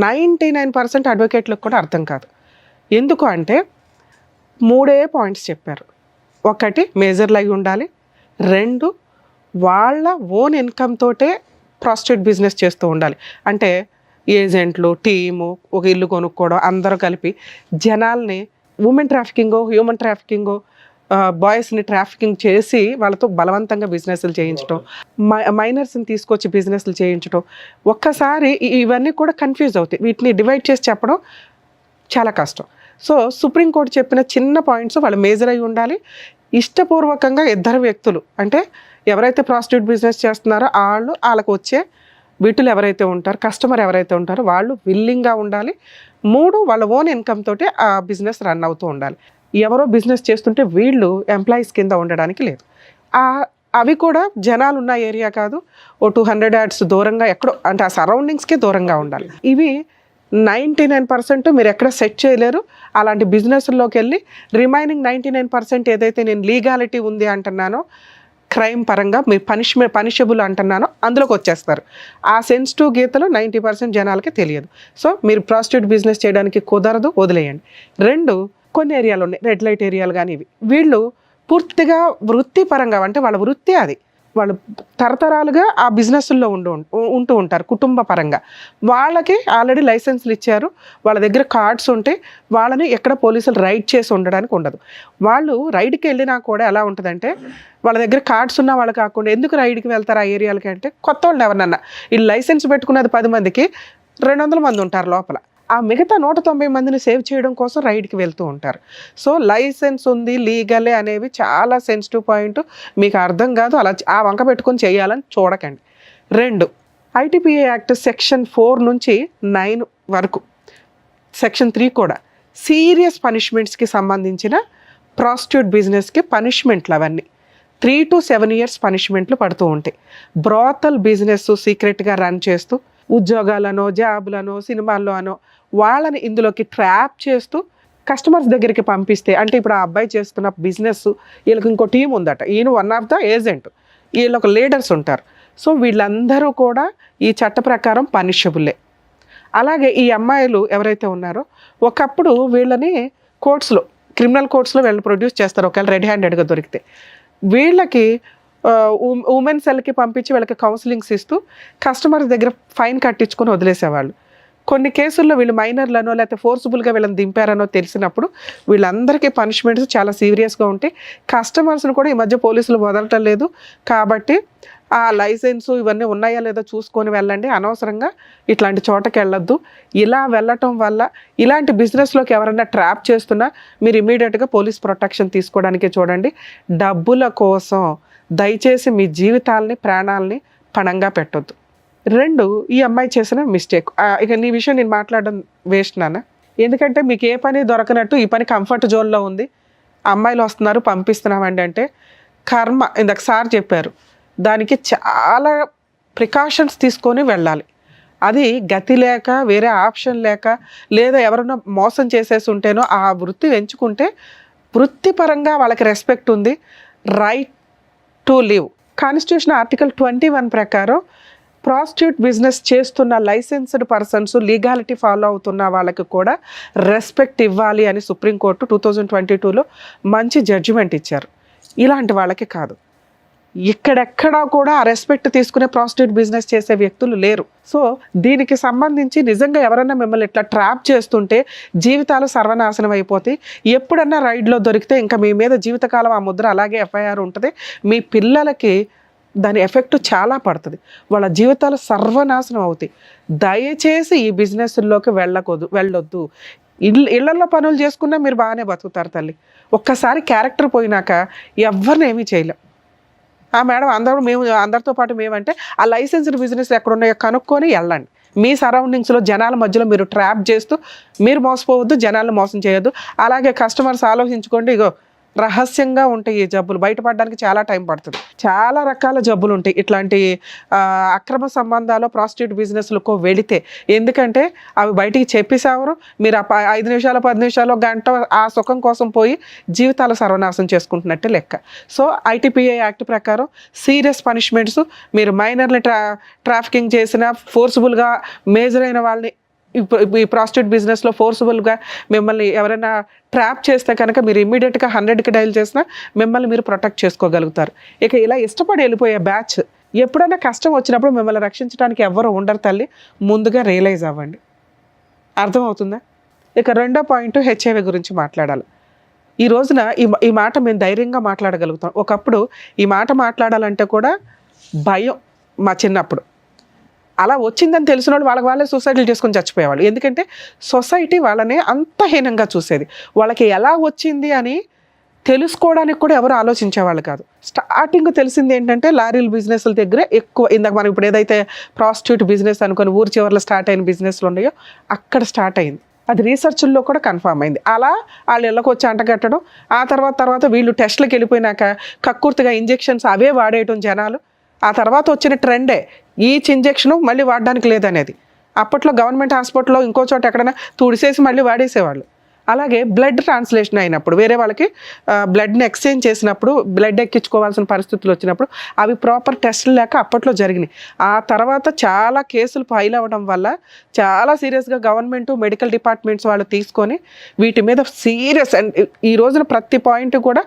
99% అడ్వకేట్లకు కూడా అర్థం కాదు. ఎందుకు అంటే 3 పాయింట్స్ చెప్పారు. 1 మేజర్లు అయి ఉండాలి, 2 వాళ్ళ ఓన్ ఇన్కమ్ తోటే ప్రాస్టిట్యూట్ బిజినెస్ చేస్తూ ఉండాలి. అంటే ఏజెంట్లు, టీము, ఒక ఇల్లు కొనుక్కోవడం, అందరూ కలిపి జనాల్ని ఉమెన్ ట్రాఫికింగో, హ్యూమన్ ట్రాఫికింగో, బాయ్స్ని ట్రాఫికింగ్ చేసి వాళ్ళతో బలవంతంగా బిజినెస్లు చేయించడం, మైనర్స్ని తీసుకొచ్చి బిజినెస్లు చేయించడం. ఒక్కసారి ఇవన్నీ కూడా కన్ఫ్యూజ్ అవుతాయి. వీటిని డివైడ్ చేసి చెప్పడం చాలా కష్టం. సో సుప్రీంకోర్టు చెప్పిన చిన్న పాయింట్స్ వాళ్ళు మేజర్ అయి ఉండాలి. ఇష్టపూర్వకంగా ఇద్దరు వ్యక్తులు, అంటే ఎవరైతే ప్రాస్టిట్యూట్ బిజినెస్ చేస్తున్నారో వాళ్ళకు వచ్చే వీటిలో ఎవరైతే ఉంటారో, కస్టమర్ ఎవరైతే ఉంటారో వాళ్ళు విల్లింగ్గా ఉండాలి. 3 వాళ్ళ ఓన్ ఇన్కమ్ తోటే ఆ బిజినెస్ రన్ అవుతూ ఉండాలి. ఎవరో బిజినెస్ చేస్తుంటే వీళ్ళు ఎంప్లాయీస్ కింద ఉండడానికి లేదు. ఆ అవి కూడా జనాలు ఉన్న ఏరియా కాదు, ఓ 200 యార్డ్స్ దూరంగా ఎక్కడో, అంటే ఆ సరౌండింగ్స్కి దూరంగా ఉండాలి. ఇవి 99% మీరు ఎక్కడ సెట్ చేయలేరు. అలాంటి బిజినెస్లోకి వెళ్ళి రిమైనింగ్ 99% ఏదైతే నేను లీగాలిటీ ఉంది అంటున్నానో, క్రైమ్ పరంగా మీరు పనిషబుల్ అంటున్నానో అందులోకి వచ్చేస్తారు. ఆ సెన్సిటివ్ గీతలు 90% జనాలకి తెలియదు. సో మీరు ప్రాస్టిట్యూట్ బిజినెస్ చేయడానికి కుదరదు, వదిలేయండి. 2, కొన్ని ఏరియాలు ఉన్నాయి, రెడ్ లైట్ ఏరియాలు కానీ, వీళ్ళు పూర్తిగా వృత్తిపరంగా, అంటే వాళ్ళ వృత్తి అది, వాళ్ళు తరతరాలుగా ఆ బిజినెస్లో ఉంటూ ఉంటారు కుటుంబ పరంగా. వాళ్ళకి ఆల్రెడీ లైసెన్స్లు ఇచ్చారు, వాళ్ళ దగ్గర కార్డ్స్ ఉంటే వాళ్ళని ఎక్కడ పోలీసులు రైడ్ చేసి ఉండడానికి ఉండదు. వాళ్ళు రైడ్కి వెళ్ళినా కూడా ఎలా ఉంటుందంటే, వాళ్ళ దగ్గర కార్డ్స్ ఉన్న వాళ్ళు కాకుండా ఎందుకు రైడ్కి వెళ్తారు ఆ ఏరియాలకి అంటే, కొత్త వాళ్ళు ఎవరన్నా, ఈ లైసెన్స్ పెట్టుకున్నది 10 మందికి 200 మంది ఉంటారు లోపల, ఆ మిగతా 190 మందిని సేవ్ చేయడం కోసం రైడ్కి వెళ్తూ ఉంటారు. సో లైసెన్స్ ఉంది, లీగలే అనేవి చాలా సెన్సిటివ్ పాయింట్, మీకు అర్థం కాదు, అలా ఆ వంక పెట్టుకొని చేయాలని చూడకండి. 2, ఐటీపీఏ యాక్ట్ సెక్షన్ 4 నుంచి 9 వరకు, సెక్షన్ 3 కూడా సీరియస్ పనిష్మెంట్స్కి సంబంధించిన ప్రాస్టిట్యూట్ బిజినెస్కి పనిష్మెంట్లు అవన్నీ 3 to 7 years పనిష్మెంట్లు పడుతూ ఉంటాయి. బ్రాతల్ బిజినెస్ సీక్రెట్గా రన్ చేస్తూ ఉద్యోగాలనో, జాబులనో, సినిమాల్లో అనో వాళ్ళని ఇందులోకి ట్రాప్ చేస్తూ కస్టమర్స్ దగ్గరికి పంపిస్తే, అంటే ఇప్పుడు ఆ అబ్బాయి చేస్తున్న బిజినెస్, వీళ్ళకి ఇంకో టీం ఉందట, ఈయన వన్ ఆఫ్ ద ఏజెంట్, వీళ్ళొక లీడర్స్ ఉంటారు. సో వీళ్ళందరూ కూడా ఈ చట్ట ప్రకారం పనిషబుల్లే. అలాగే ఈ అమ్మాయిలు ఎవరైతే ఉన్నారో, ఒకప్పుడు వీళ్ళని కోర్ట్స్లో, క్రిమినల్ కోర్ట్స్లో వీళ్ళని ప్రొడ్యూస్ చేస్తారు ఒకవేళ రెడ్ హ్యాండెడ్గా దొరికితే. వీళ్ళకి ఉమెన్ సెల్కి పంపించి వీళ్ళకి కౌన్సిలింగ్స్ ఇస్తూ కస్టమర్స్ దగ్గర ఫైన్ కట్టించుకొని వదిలేసేవాళ్ళు. కొన్ని కేసుల్లో వీళ్ళు మైనర్లనో లేకపోతే ఫోర్స్ఫుల్గా వీళ్ళని దింపారనో తెలిసినప్పుడు వీళ్ళందరికీ పనిష్మెంట్స్ చాలా సీరియస్గా ఉంటాయి. కస్టమర్స్ని కూడా ఈ మధ్య పోలీసులు వదలటం లేదు కాబట్టి ఆ లైసెన్సు ఇవన్నీ ఉన్నాయా లేదా చూసుకొని వెళ్ళండి, అనవసరంగా ఇట్లాంటి చోటకి వెళ్ళొద్దు. ఇలా వెళ్ళటం వల్ల ఇలాంటి బిజినెస్లోకి ఎవరైనా ట్రాప్ చేస్తున్నా మీరు ఇమీడియట్గా పోలీస్ ప్రొటెక్షన్ తీసుకోవడానికే చూడండి. డబ్బుల కోసం దయచేసి మీ జీవితాలని, ప్రాణాలని పణంగా పెట్టొద్దు. 2, ఈ అమ్మాయి చేసిన మిస్టేక్, ఇక నీ విషయం నేను మాట్లాడడం వేస్ట్ నాన్న, ఎందుకంటే మీకు ఏ పని దొరకనట్టు ఈ పని కంఫర్ట్ జోన్లో ఉంది, అమ్మాయిలు వస్తున్నారు పంపిస్తున్నామండి అంటే కర్మ. ఇందాక సార్ చెప్పారు, దానికి చాలా ప్రికాషన్స్ తీసుకొని వెళ్ళాలి. అది గతి లేక, వేరే ఆప్షన్ లేక, లేదా ఎవరైనా మోసం చేసేసి ఉంటేనో ఆ వృత్తి ఎంచుకుంటే వృత్తిపరంగా వాళ్ళకి రెస్పెక్ట్ ఉంది, right to live. Constitution article 21 ప్రకారం ప్రాస్టిట్యూట్ బిజినెస్ చేస్తున్న లైసెన్స్డ్ పర్సన్స్, లీగాలిటీ ఫాలో అవుతున్న వాళ్ళకి కూడా రెస్పెక్ట్ ఇవ్వాలి అని సుప్రీంకోర్టు 2022లో మంచి జడ్జిమెంట్ ఇచ్చారు. ఇలాంటి వాళ్ళకి కాదు, ఇక్కడెక్కడా కూడా ఆ రెస్పెక్ట్ తీసుకునే ప్రాస్టిట్యూట్ బిజినెస్ చేసే వ్యక్తులు లేరు. సో దీనికి సంబంధించి నిజంగా ఎవరైనా మిమ్మల్ని ఇట్లా ట్రాప్ చేస్తుంటే జీవితాలు సర్వనాశనం అయిపోతాయి. ఎప్పుడన్నా రైడ్లో దొరికితే ఇంకా మీ మీద జీవితకాలం ఆ ముద్ర అలాగే ఎఫ్ఐఆర్ ఉంటుంది. మీ పిల్లలకి దాని ఎఫెక్ట్ చాలా పడుతుంది, వాళ్ళ జీవితాలు సర్వనాశనం అవుతాయి. దయచేసి ఈ బిజినెస్లోకి వెళ్ళొద్దు. ఇళ్లలో పనులు చేసుకున్నా మీరు బాగానే బతుకుతారు తల్లి. ఒక్కసారి క్యారెక్టర్ పోయినాక ఎవరిని ఏమీ చేయలేం. మేడం అందరితో పాటు మేమంటే ఆ లైసెన్స్డ్ బిజినెస్ ఎక్కడ ఉన్నాయో కనుక్కొని వెళ్ళండి. మీ సరౌండింగ్స్లో జనాల మధ్యలో మీరు ట్రాప్ చేస్తూ మీరు మోసపోవద్దు, జనాలను మోసం చేయొద్దు. అలాగే కస్టమర్స్ ఆలోచించుకోండి, ఇగో రహస్యంగా ఉంటాయి ఈ జబ్బులు, బయటపడడానికి చాలా టైం పడుతుంది. చాలా రకాల జబ్బులు ఉంటాయి ఇట్లాంటి అక్రమ సంబంధాలు ప్రాస్టిట్యూట్ బిజినెస్లకు వెళితే. ఎందుకంటే అవి బయటికి చెప్పేసేవారు, మీరు 5 నిమిషాలు 10 నిమిషాలు గంట ఆ సుఖం కోసం పోయి జీవితాలు సర్వనాశనం చేసుకుంటున్నట్టే లెక్క. సో ఐటీపీఏ యాక్ట్ ప్రకారం సీరియస్ పనిష్మెంట్స్, మీరు మైనర్ని ట్రాఫికింగ్ చేసిన, ఫోర్స్ఫుల్గా మేజర్ అయిన వాళ్ళని ఈ ప్రాస్టిట్యూట్ బిజినెస్లో ఫోర్స్ఫుల్గా మిమ్మల్ని ఎవరైనా ట్రాప్ చేస్తే కనుక మీరు ఇమ్మీడియట్గా 100కి డైల్ చేసినా మిమ్మల్ని మీరు ప్రొటెక్ట్ చేసుకోగలుగుతారు. ఇక ఇలా ఇష్టపడి వెళ్ళిపోయే బ్యాచ్, ఎప్పుడైనా కష్టం వచ్చినప్పుడు మిమ్మల్ని రక్షించడానికి ఎవరు ఉండరు తల్లి, ముందుగా రియలైజ్ అవ్వండి. అర్థమవుతుందా? ఇక 2వ పాయింట్ హెచ్ఐవి గురించి మాట్లాడాలి. ఈ రోజున ఈ మాట మేము ధైర్యంగా మాట్లాడగలుగుతాం. ఒకప్పుడు ఈ మాట మాట్లాడాలంటే కూడా భయం. మా చిన్నప్పుడు అలా వచ్చిందని తెలిసిన వాళ్ళు వాళ్ళే సూసైడ్లు చేసుకొని చచ్చిపోయేవాళ్ళు. ఎందుకంటే సొసైటీ వాళ్ళని అంత హీనంగా చూసేది. వాళ్ళకి ఎలా వచ్చింది అని తెలుసుకోవడానికి కూడా ఎవరు ఆలోచించేవాళ్ళు కాదు. స్టార్టింగ్ తెలిసింది ఏంటంటే లారీల బిజినెస్ల దగ్గర ఎక్కువ. ఇందాక మనం ఇప్పుడు ఏదైతే ప్రాస్టిట్యూట్ బిజినెస్ అనుకొని ఊరి చివరిలో స్టార్ట్ అయిన బిజినెస్లు ఉన్నాయో అక్కడ స్టార్ట్ అయింది. అది రీసెర్చ్ల్లో కూడా కన్ఫామ్ అయింది. అలా వాళ్ళు ఇళ్ళకి వచ్చి అంటగట్టడం, ఆ తర్వాత వీళ్ళు టెస్ట్లకు వెళ్ళిపోయినాక కక్కుర్తిగా ఇంజెక్షన్స్ అవే వాడేయటం జనాలు. ఆ తర్వాత వచ్చిన ట్రెండే ఈచ్ ఇంజెక్షను మళ్ళీ వాడడానికి లేదనేది. అప్పట్లో గవర్నమెంట్ హాస్పిటల్లో ఇంకో చోట ఎక్కడైనా తుడిసేసి మళ్ళీ వాడేసేవాళ్ళు. అలాగే బ్లడ్ ట్రాన్స్లేషన్ అయినప్పుడు వేరే వాళ్ళకి బ్లడ్ని ఎక్స్చేంజ్ చేసినప్పుడు బ్లడ్ ఎక్కించుకోవాల్సిన పరిస్థితులు వచ్చినప్పుడు అవి ప్రాపర్ టెస్టులు లేక అప్పట్లో జరిగినాయి. ఆ తర్వాత చాలా కేసులు ఫైల్ అవ్వడం వల్ల చాలా సీరియస్గా గవర్నమెంట్ మెడికల్ డిపార్ట్మెంట్స్ వాళ్ళు తీసుకొని వీటి మీద సీరియస్ అండ్ ఈ రోజున ప్రతి పాయింట్ కూడా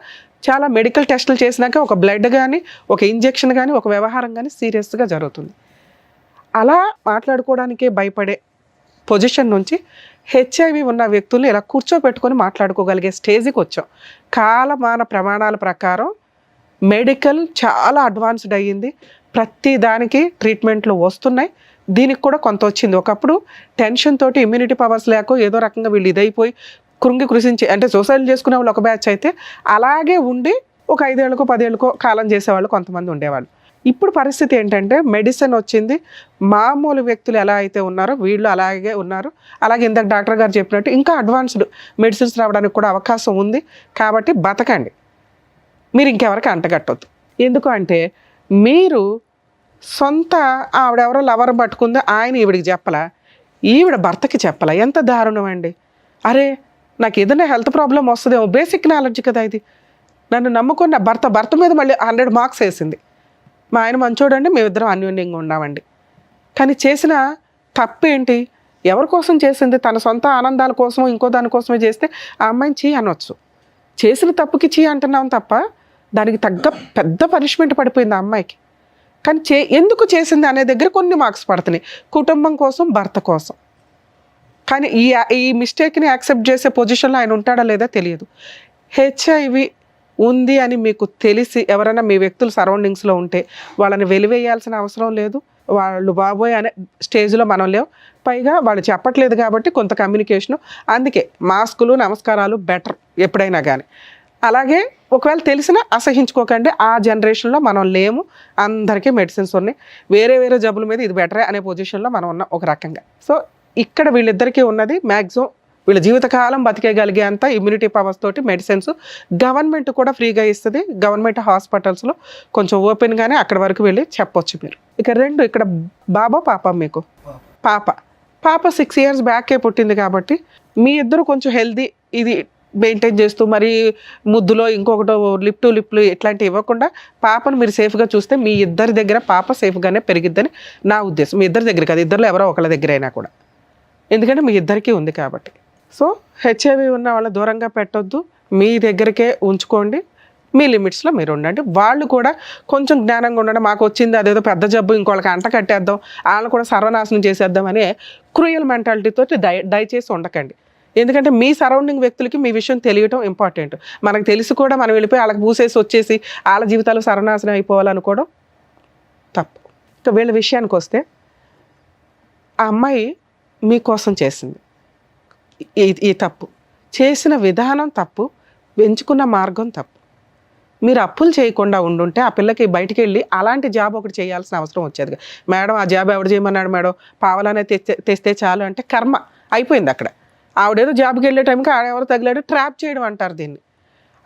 చాలా మెడికల్ టెస్టులు చేసినాక ఒక బ్లడ్ కానీ ఒక ఇంజెక్షన్ కానీ ఒక వ్యవహారం కానీ సీరియస్గా జరుగుతుంది. అలా మాట్లాడుకోవడానికే భయపడే పొజిషన్ నుంచి హెచ్ఐవి ఉన్న వ్యక్తుల్ని ఇలా కూర్చోబెట్టుకొని మాట్లాడుకోగలిగే స్టేజ్కి వచ్చాం. కాలమాన ప్రమాణాల ప్రకారం మెడికల్ చాలా అడ్వాన్స్డ్ అయ్యింది. ప్రతి దానికి ట్రీట్మెంట్లు వస్తున్నాయి. దీనికి కూడా కొంత వచ్చింది. ఒకప్పుడు టెన్షన్ తోటి ఇమ్యూనిటీ పవర్స్ లేక ఏదో రకంగా వీళ్ళు ఇదైపోయి కృషించి అంటే సూసైడ్ చేసుకునే వాళ్ళు ఒక బ్యాచ్ అయితే అలాగే ఉండి ఒక 5 ఏళ్ళకో 10 ఏళ్ళకో కాలం చేసేవాళ్ళు కొంతమంది ఉండేవాళ్ళు. ఇప్పుడు పరిస్థితి ఏంటంటే మెడిసిన్ వచ్చింది. మామూలు వ్యక్తులు ఎలా అయితే ఉన్నారో వీళ్ళు అలాగే ఉన్నారు. అలాగే ఇందాక డాక్టర్ గారు చెప్పినట్టు ఇంకా అడ్వాన్స్డ్ మెడిసిన్స్ రావడానికి కూడా అవకాశం ఉంది. కాబట్టి బతకండి, మీరు ఇంకెవరికి అంటగట్టొద్దు. ఎందుకు అంటే మీరు సొంత ఆవిడెవరో లవర్ పట్టుకుందో ఆయన ఈవిడికి చెప్పలా, ఈవిడ భర్తకి చెప్పలా. ఎంత దారుణం అండి. అరే నాకు ఏదైనా హెల్త్ ప్రాబ్లం వస్తుందేమో, బేసిక్ నాలెడ్జ్ కదా ఇది. నన్ను నమ్ముకున్న భర్త మీద మళ్ళీ 100 మార్క్స్ వేసింది. మా ఆయన మంచోడండి, మేమిద్దరం అన్యోన్యంగా ఉన్నామండి. కానీ చేసిన తప్పేంటి? ఎవరి కోసం చేసింది? తన సొంత ఆనందాల కోసమో ఇంకో దానికోసమే చేస్తే ఆ అమ్మాయిని చీ అనొచ్చు. చేసిన తప్పుకి చీ అంటున్నాం తప్ప దానికి తగ్గ పెద్ద పనిష్మెంట్ పడిపోయింది ఆ అమ్మాయికి. కానీ ఎందుకు చేసింది అనే దగ్గర కొన్ని మార్క్స్ పడుతున్నాయి, కుటుంబం కోసం, భర్త కోసం. కానీ ఈ మిస్టేక్ని యాక్సెప్ట్ చేసే పొజిషన్లో ఆయన ఉంటాడా లేదా తెలియదు. హెచ్ఐవి ఉంది అని మీకు తెలిసి ఎవరైనా మీ వ్యక్తులు సరౌండింగ్స్లో ఉంటే వాళ్ళని వెలివేయాల్సిన అవసరం లేదు. వాళ్ళు బాబోయ్ అనే స్టేజ్లో మనం లేవు. పైగా వాళ్ళు చెప్పట్లేదు కాబట్టి కొంత కమ్యూనికేషను. అందుకే మాస్కులు, నమస్కారాలు బెటర్ ఎప్పుడైనా కానీ. అలాగే ఒకవేళ తెలిసినా అసహించుకోకండి. ఆ జనరేషన్లో మనం లేము, అందరికీ మెడిసిన్స్ ఉన్నాయి. వేరే జబ్బుల మీద ఇది బెటరే అనే పొజిషన్లో మనం ఉన్నాం ఒక రకంగా. సో ఇక్కడ వీళ్ళిద్దరికీ ఉన్నది మ్యాక్సిమం వీళ్ళ జీవితకాలం బతికేయగలిగే అంత ఇమ్యూనిటీ పవర్స్ తోటి మెడిసిన్స్ గవర్నమెంట్ కూడా ఫ్రీగా ఇస్తుంది. గవర్నమెంట్ హాస్పిటల్స్లో కొంచెం ఓపెన్గానే అక్కడి వరకు వెళ్ళి చెప్పొచ్చు మీరు. ఇక్కడ బాబా పాప మీకు పాప 6 years బ్యాకే పుట్టింది కాబట్టి మీ ఇద్దరు కొంచెం హెల్దీ ఇది మెయింటైన్ చేస్తూ మరి ముద్దులో ఇంకొకటో లిప్లు ఇట్లాంటివి ఇవ్వకుండా పాపను మీరు సేఫ్గా చూస్తే మీ ఇద్దరి దగ్గర పాప సేఫ్గానే పెరిగిద్దని నా ఉద్దేశం. మీ ఇద్దరి దగ్గర కాదు, ఇద్దరులో ఎవరో ఒకళ్ళ దగ్గర అయినా కూడా, ఎందుకంటే మీ ఇద్దరికీ ఉంది కాబట్టి. సో హెచ్ఐవి ఉన్న వాళ్ళ దూరంగా పెట్టొద్దు, మీ దగ్గరికే ఉంచుకోండి, మీ లిమిట్స్లో మీరు ఉండండి. వాళ్ళు కూడా కొంచెం జ్ఞానంగా ఉండండి. మాకు వచ్చింది అదేదో పెద్ద జబ్బు ఇంకోళ్ళకి అంట కట్టేద్దాం, వాళ్ళని కూడా సర్వనాశనం చేసేద్దాం అనే క్రూయల్ మెంటాలిటీతో దయచేసి ఉండకండి. ఎందుకంటే మీ సరౌండింగ్ వ్యక్తులకి మీ విషయం తెలియటం ఇంపార్టెంట్. మనకు తెలిసి కూడా మనం వెళ్ళిపోయి వాళ్ళకి పూసేసి వచ్చేసి వాళ్ళ జీవితాలు సర్వనాశనం అయిపోవాలనుకోవడం తప్పు. ఇంకా వీళ్ళ విషయానికి వస్తే ఆ అమ్మాయి మీకోసం చేసింది ఈ తప్పు, చేసిన విధానం తప్పు, ఎంచుకున్న మార్గం తప్పు. మీరు అప్పులు చేయకుండా ఉండుంటే ఆ పిల్లకి బయటికి వెళ్ళి అలాంటి జాబ్ ఒకటి చేయాల్సిన అవసరం వచ్చేది. మేడం ఆ జాబ్ ఎవడు చేయమన్నాడు మేడం, పావలానే తెస్తే చాలు అంటే కర్మ అయిపోయింది అక్కడ. ఆవిడేదో జాబ్కి వెళ్ళే టైంకి ఆడెవరు తగిలాడు, ట్రాప్ చేయడం అంటారు దీన్ని.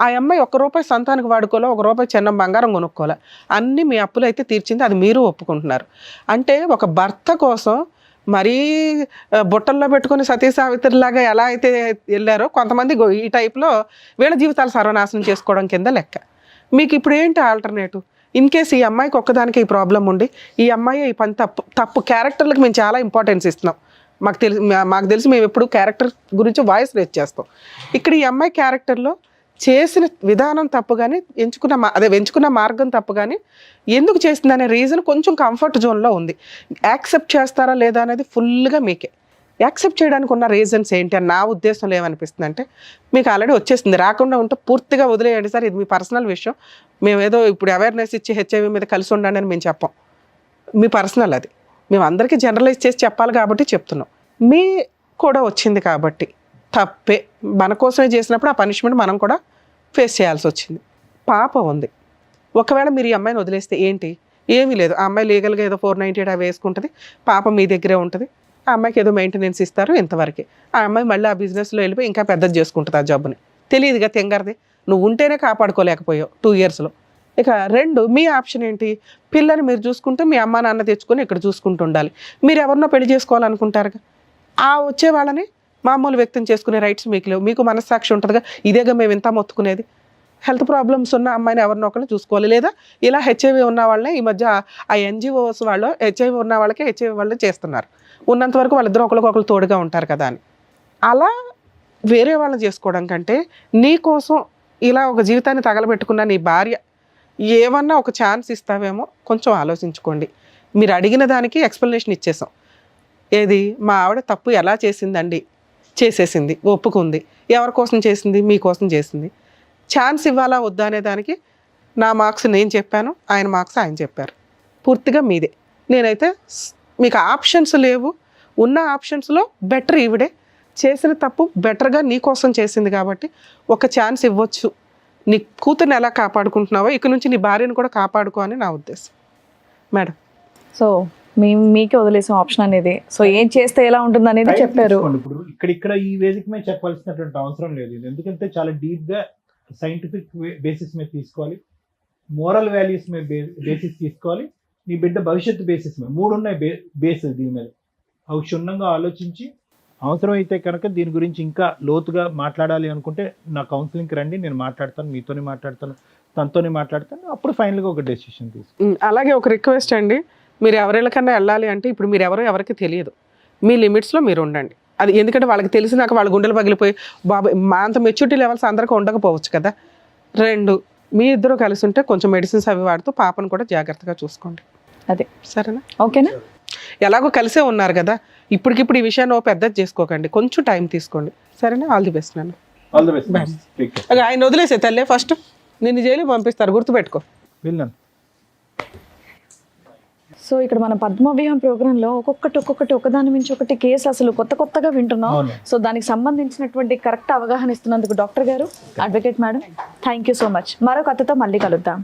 ఆ అమ్మాయి ₹1 సంతానికి వాడుకోలే, ₹1 చిన్న బంగారం కొనుక్కోలే, అన్నీ మీ అప్పులు అయితే తీర్చింది, అది మీరు ఒప్పుకుంటున్నారు. అంటే ఒక భర్త కోసం మరీ బుట్టల్లో పెట్టుకుని సతీ సావిత్రిలాగా ఎలా అయితే వెళ్ళారో కొంతమంది ఈ టైప్లో వీళ్ళ జీవితాలు సర్వనాశనం చేసుకోవడం కింద లెక్క. మీకు ఇప్పుడు ఏంటి ఆల్టర్నేటివ్? ఇన్ కేస్ ఈ అమ్మాయికి ఒక్కదానికి ఈ ప్రాబ్లం ఉండి ఈ అమ్మాయి ఈ పని తప్పు క్యారెక్టర్లకు మేము చాలా ఇంపార్టెన్స్ ఇస్తున్నాం. మాకు తెలిసి మేము ఎప్పుడు క్యారెక్టర్ గురించి వాయిస్ రేజ్ చేస్తాం. ఇక్కడ ఈ అమ్మాయి క్యారెక్టర్లో చేసిన విధానం తప్పు కానీ ఎంచుకున్న మార్గం తప్పు కానీ ఎందుకు చేసింది అనే రీజన్ కొంచెం కంఫర్ట్ జోన్లో ఉంది. యాక్సెప్ట్ చేస్తారా లేదా అనేది ఫుల్గా మీకే. యాక్సెప్ట్ చేయడానికి ఉన్న రీజన్స్ ఏంటి అని నా ఉద్దేశంలో ఏమనిపిస్తుంది అంటే, మీకు ఆల్రెడీ వచ్చేసింది, రాకుండా ఉంటే పూర్తిగా వదిలేయండి సార్, ఇది మీ పర్సనల్ విషయం, మేము ఏదో ఇప్పుడు అవేర్నెస్ ఇచ్చి హెచ్ఐవి మీద కలిసి ఉండండి అని మేము చెప్పాం. మీ పర్సనల్ అది, మేము అందరికీ జనరలైజ్ చేసి చెప్పాలి కాబట్టి చెప్తున్నాం. మీ కూడా వచ్చింది కాబట్టి తప్పే, మన కోసమే చేసినప్పుడు ఆ పనిష్మెంట్ మనం కూడా ఫేస్ చేయాల్సి వచ్చింది. పాప ఉంది, ఒకవేళ మీరు ఈ అమ్మాయిని వదిలేస్తే ఏంటి? ఏమీ లేదు, ఆ అమ్మాయి లీగల్గా ఏదో 498 అవి వేసుకుంటుంది, పాప మీ దగ్గరే ఉంటుంది, ఆ అమ్మాయికి ఏదో మెయింటెనెన్స్ ఇస్తారు ఇంతవరకే. ఆ అమ్మాయి మళ్ళీ ఆ బిజినెస్లో వెళ్ళిపోయి ఇంకా పెద్దది చేసుకుంటుంది ఆ జాబ్ని. తెలియదుగా తెంగరది, నువ్వు ఉంటేనే కాపాడుకోలేకపోయావు 2 yearsలో. ఇక 2, మీ ఆప్షన్ ఏంటి? పిల్లని మీరు చూసుకుంటూ మీ అమ్మ నాన్న తెచ్చుకొని ఇక్కడ చూసుకుంటూ ఉండాలి. మీరు ఎవరినో పెళ్లి చేసుకోవాలనుకుంటారుగా, ఆ వచ్చే వాళ్ళని మామూలు వ్యక్తం చేసుకునే రైట్స్ మీకు లేవు. మీకు మనస్సాక్షి ఉంటుందిగా, ఇదేగా మేము ఇంత మొత్తుకునేది. హెల్త్ ప్రాబ్లమ్స్ ఉన్న అమ్మాయిని ఎవరినో ఒకరిని చూసుకోవాలి. లేదా ఇలా హెచ్ఐవి ఉన్న వాళ్ళని ఈ మధ్య ఆ ఎన్జిఓస్ వాళ్ళు హెచ్ఐవి ఉన్న వాళ్ళకి హెచ్ఐవి వాళ్ళు చేస్తున్నారు. ఉన్నంత వరకు వాళ్ళిద్దరూ ఒకరికొకరు తోడుగా ఉంటారు కదా అని. అలా వేరే వాళ్ళని చేసుకోవడం కంటే నీ కోసం ఇలా ఒక జీవితాన్ని తగలబెట్టుకున్న నీ భార్య ఏమన్నా ఒక ఛాన్స్ ఇస్తావేమో కొంచెం ఆలోచించుకోండి. మీరు అడిగిన దానికి ఎక్స్ప్లెనేషన్ ఇచ్చేసాం. ఏది, మా ఆవిడ తప్పు ఎలా చేసిందండి, చేసేసింది, ఒప్పుకుంది. ఎవరి కోసం చేసింది? మీకోసం చేసింది. ఛాన్స్ ఇవ్వాలా వద్దా అనే దానికి నా మార్క్స్ నేను చెప్పాను, ఆయన మార్క్స్ ఆయన చెప్పారు. పూర్తిగా మీదే. నేనైతే మీకు ఆప్షన్స్ లేవు. ఉన్న ఆప్షన్స్లో బెటర్ ఈవిడే. చేసిన తప్పు బెటర్గా నీ కోసం చేసింది కాబట్టి ఒక ఛాన్స్ ఇవ్వచ్చు. నీ కూతుర్ని ఎలా కాపాడుకుంటున్నావో ఇక నుంచి నీ భార్యను కూడా కాపాడుకో అని నా ఉద్దేశం మేడం. సో మీకే వదిలేసాం ఆప్షన్ అనేది. సో ఏం చేస్తే ఎలా ఉంటుంది అనేది చెప్పారు. ఇప్పుడు ఇక్కడ ఈ వేదిక మీద చెప్పాల్సినటువంటి అవసరం లేదు ఇది. ఎందుకంటే చాలా డీప్ గా సైంటిఫిక్ బేసిస్ మీద తీసుకోవాలి, మోరల్ వాల్యూస్ మీద బేసిస్ తీసుకోవాలి, నీ బిడ్డ భవిష్యత్తు బేసిస్ మీద 3 ఉన్నాయి బేసిస్ దీని మీద. అవి క్షుణ్ణంగా ఆలోచించి అవసరమైతే కనుక దీని గురించి ఇంకా లోతుగా మాట్లాడాలి అనుకుంటే నా కౌన్సిలింగ్కి రండి, నేను మాట్లాడతాను, మీతోనే మాట్లాడతాను, తనతోనే మాట్లాడతాను. అప్పుడు ఫైనల్గా ఒక డెసిషన్ తీసుకుంటాను. అలాగే ఒక రిక్వెస్ట్ అండి, మీరు ఎవరికన్నా వెళ్ళాలి అంటే ఇప్పుడు మీరు ఎవరికి తెలియదు, మీ లిమిట్స్లో మీరు ఉండండి. అది ఎందుకంటే వాళ్ళకి తెలిసినాక వాళ్ళ గుండెలు పగిలిపోయి బాబా మా అంత మెచ్యూరిటీ లెవెల్స్ అందరికీ ఉండకపోవచ్చు కదా. 2, మీ ఇద్దరు కలిసి ఉంటే కొంచెం మెడిసిన్స్ అవి వాడుతూ పాపను కూడా జాగ్రత్తగా చూసుకోండి. అదే సరేనా? ఓకేనా? ఎలాగో కలిసే ఉన్నారు కదా, ఇప్పటికిప్పుడు ఈ విషయాన్ని పెద్దది చేసుకోకండి, కొంచెం టైం తీసుకోండి. సరేనా? ఆల్ ది బెస్ట్ నాన్న. All the best. ఆయన వదిలేసే తల్లే, ఫస్ట్ నిన్ను జైలుకి పంపిస్తారు, గుర్తుపెట్టుకో. వెళ్ళాను. సో ఇక్కడ మన పద్మవ్యూహం ప్రోగ్రాంలో ఒక్కొక్కటి ఒకదాని మించి ఒకటి కేసు అసలు కొత్తగా వింటున్నాం. సో దానికి సంబంధించినటువంటి కరెక్ట్ అవగాహన ఇస్తున్నందుకు డాక్టర్ గారు, advocate madam, thank you so much. మరో కథతో మళ్ళీ కలుద్దాం.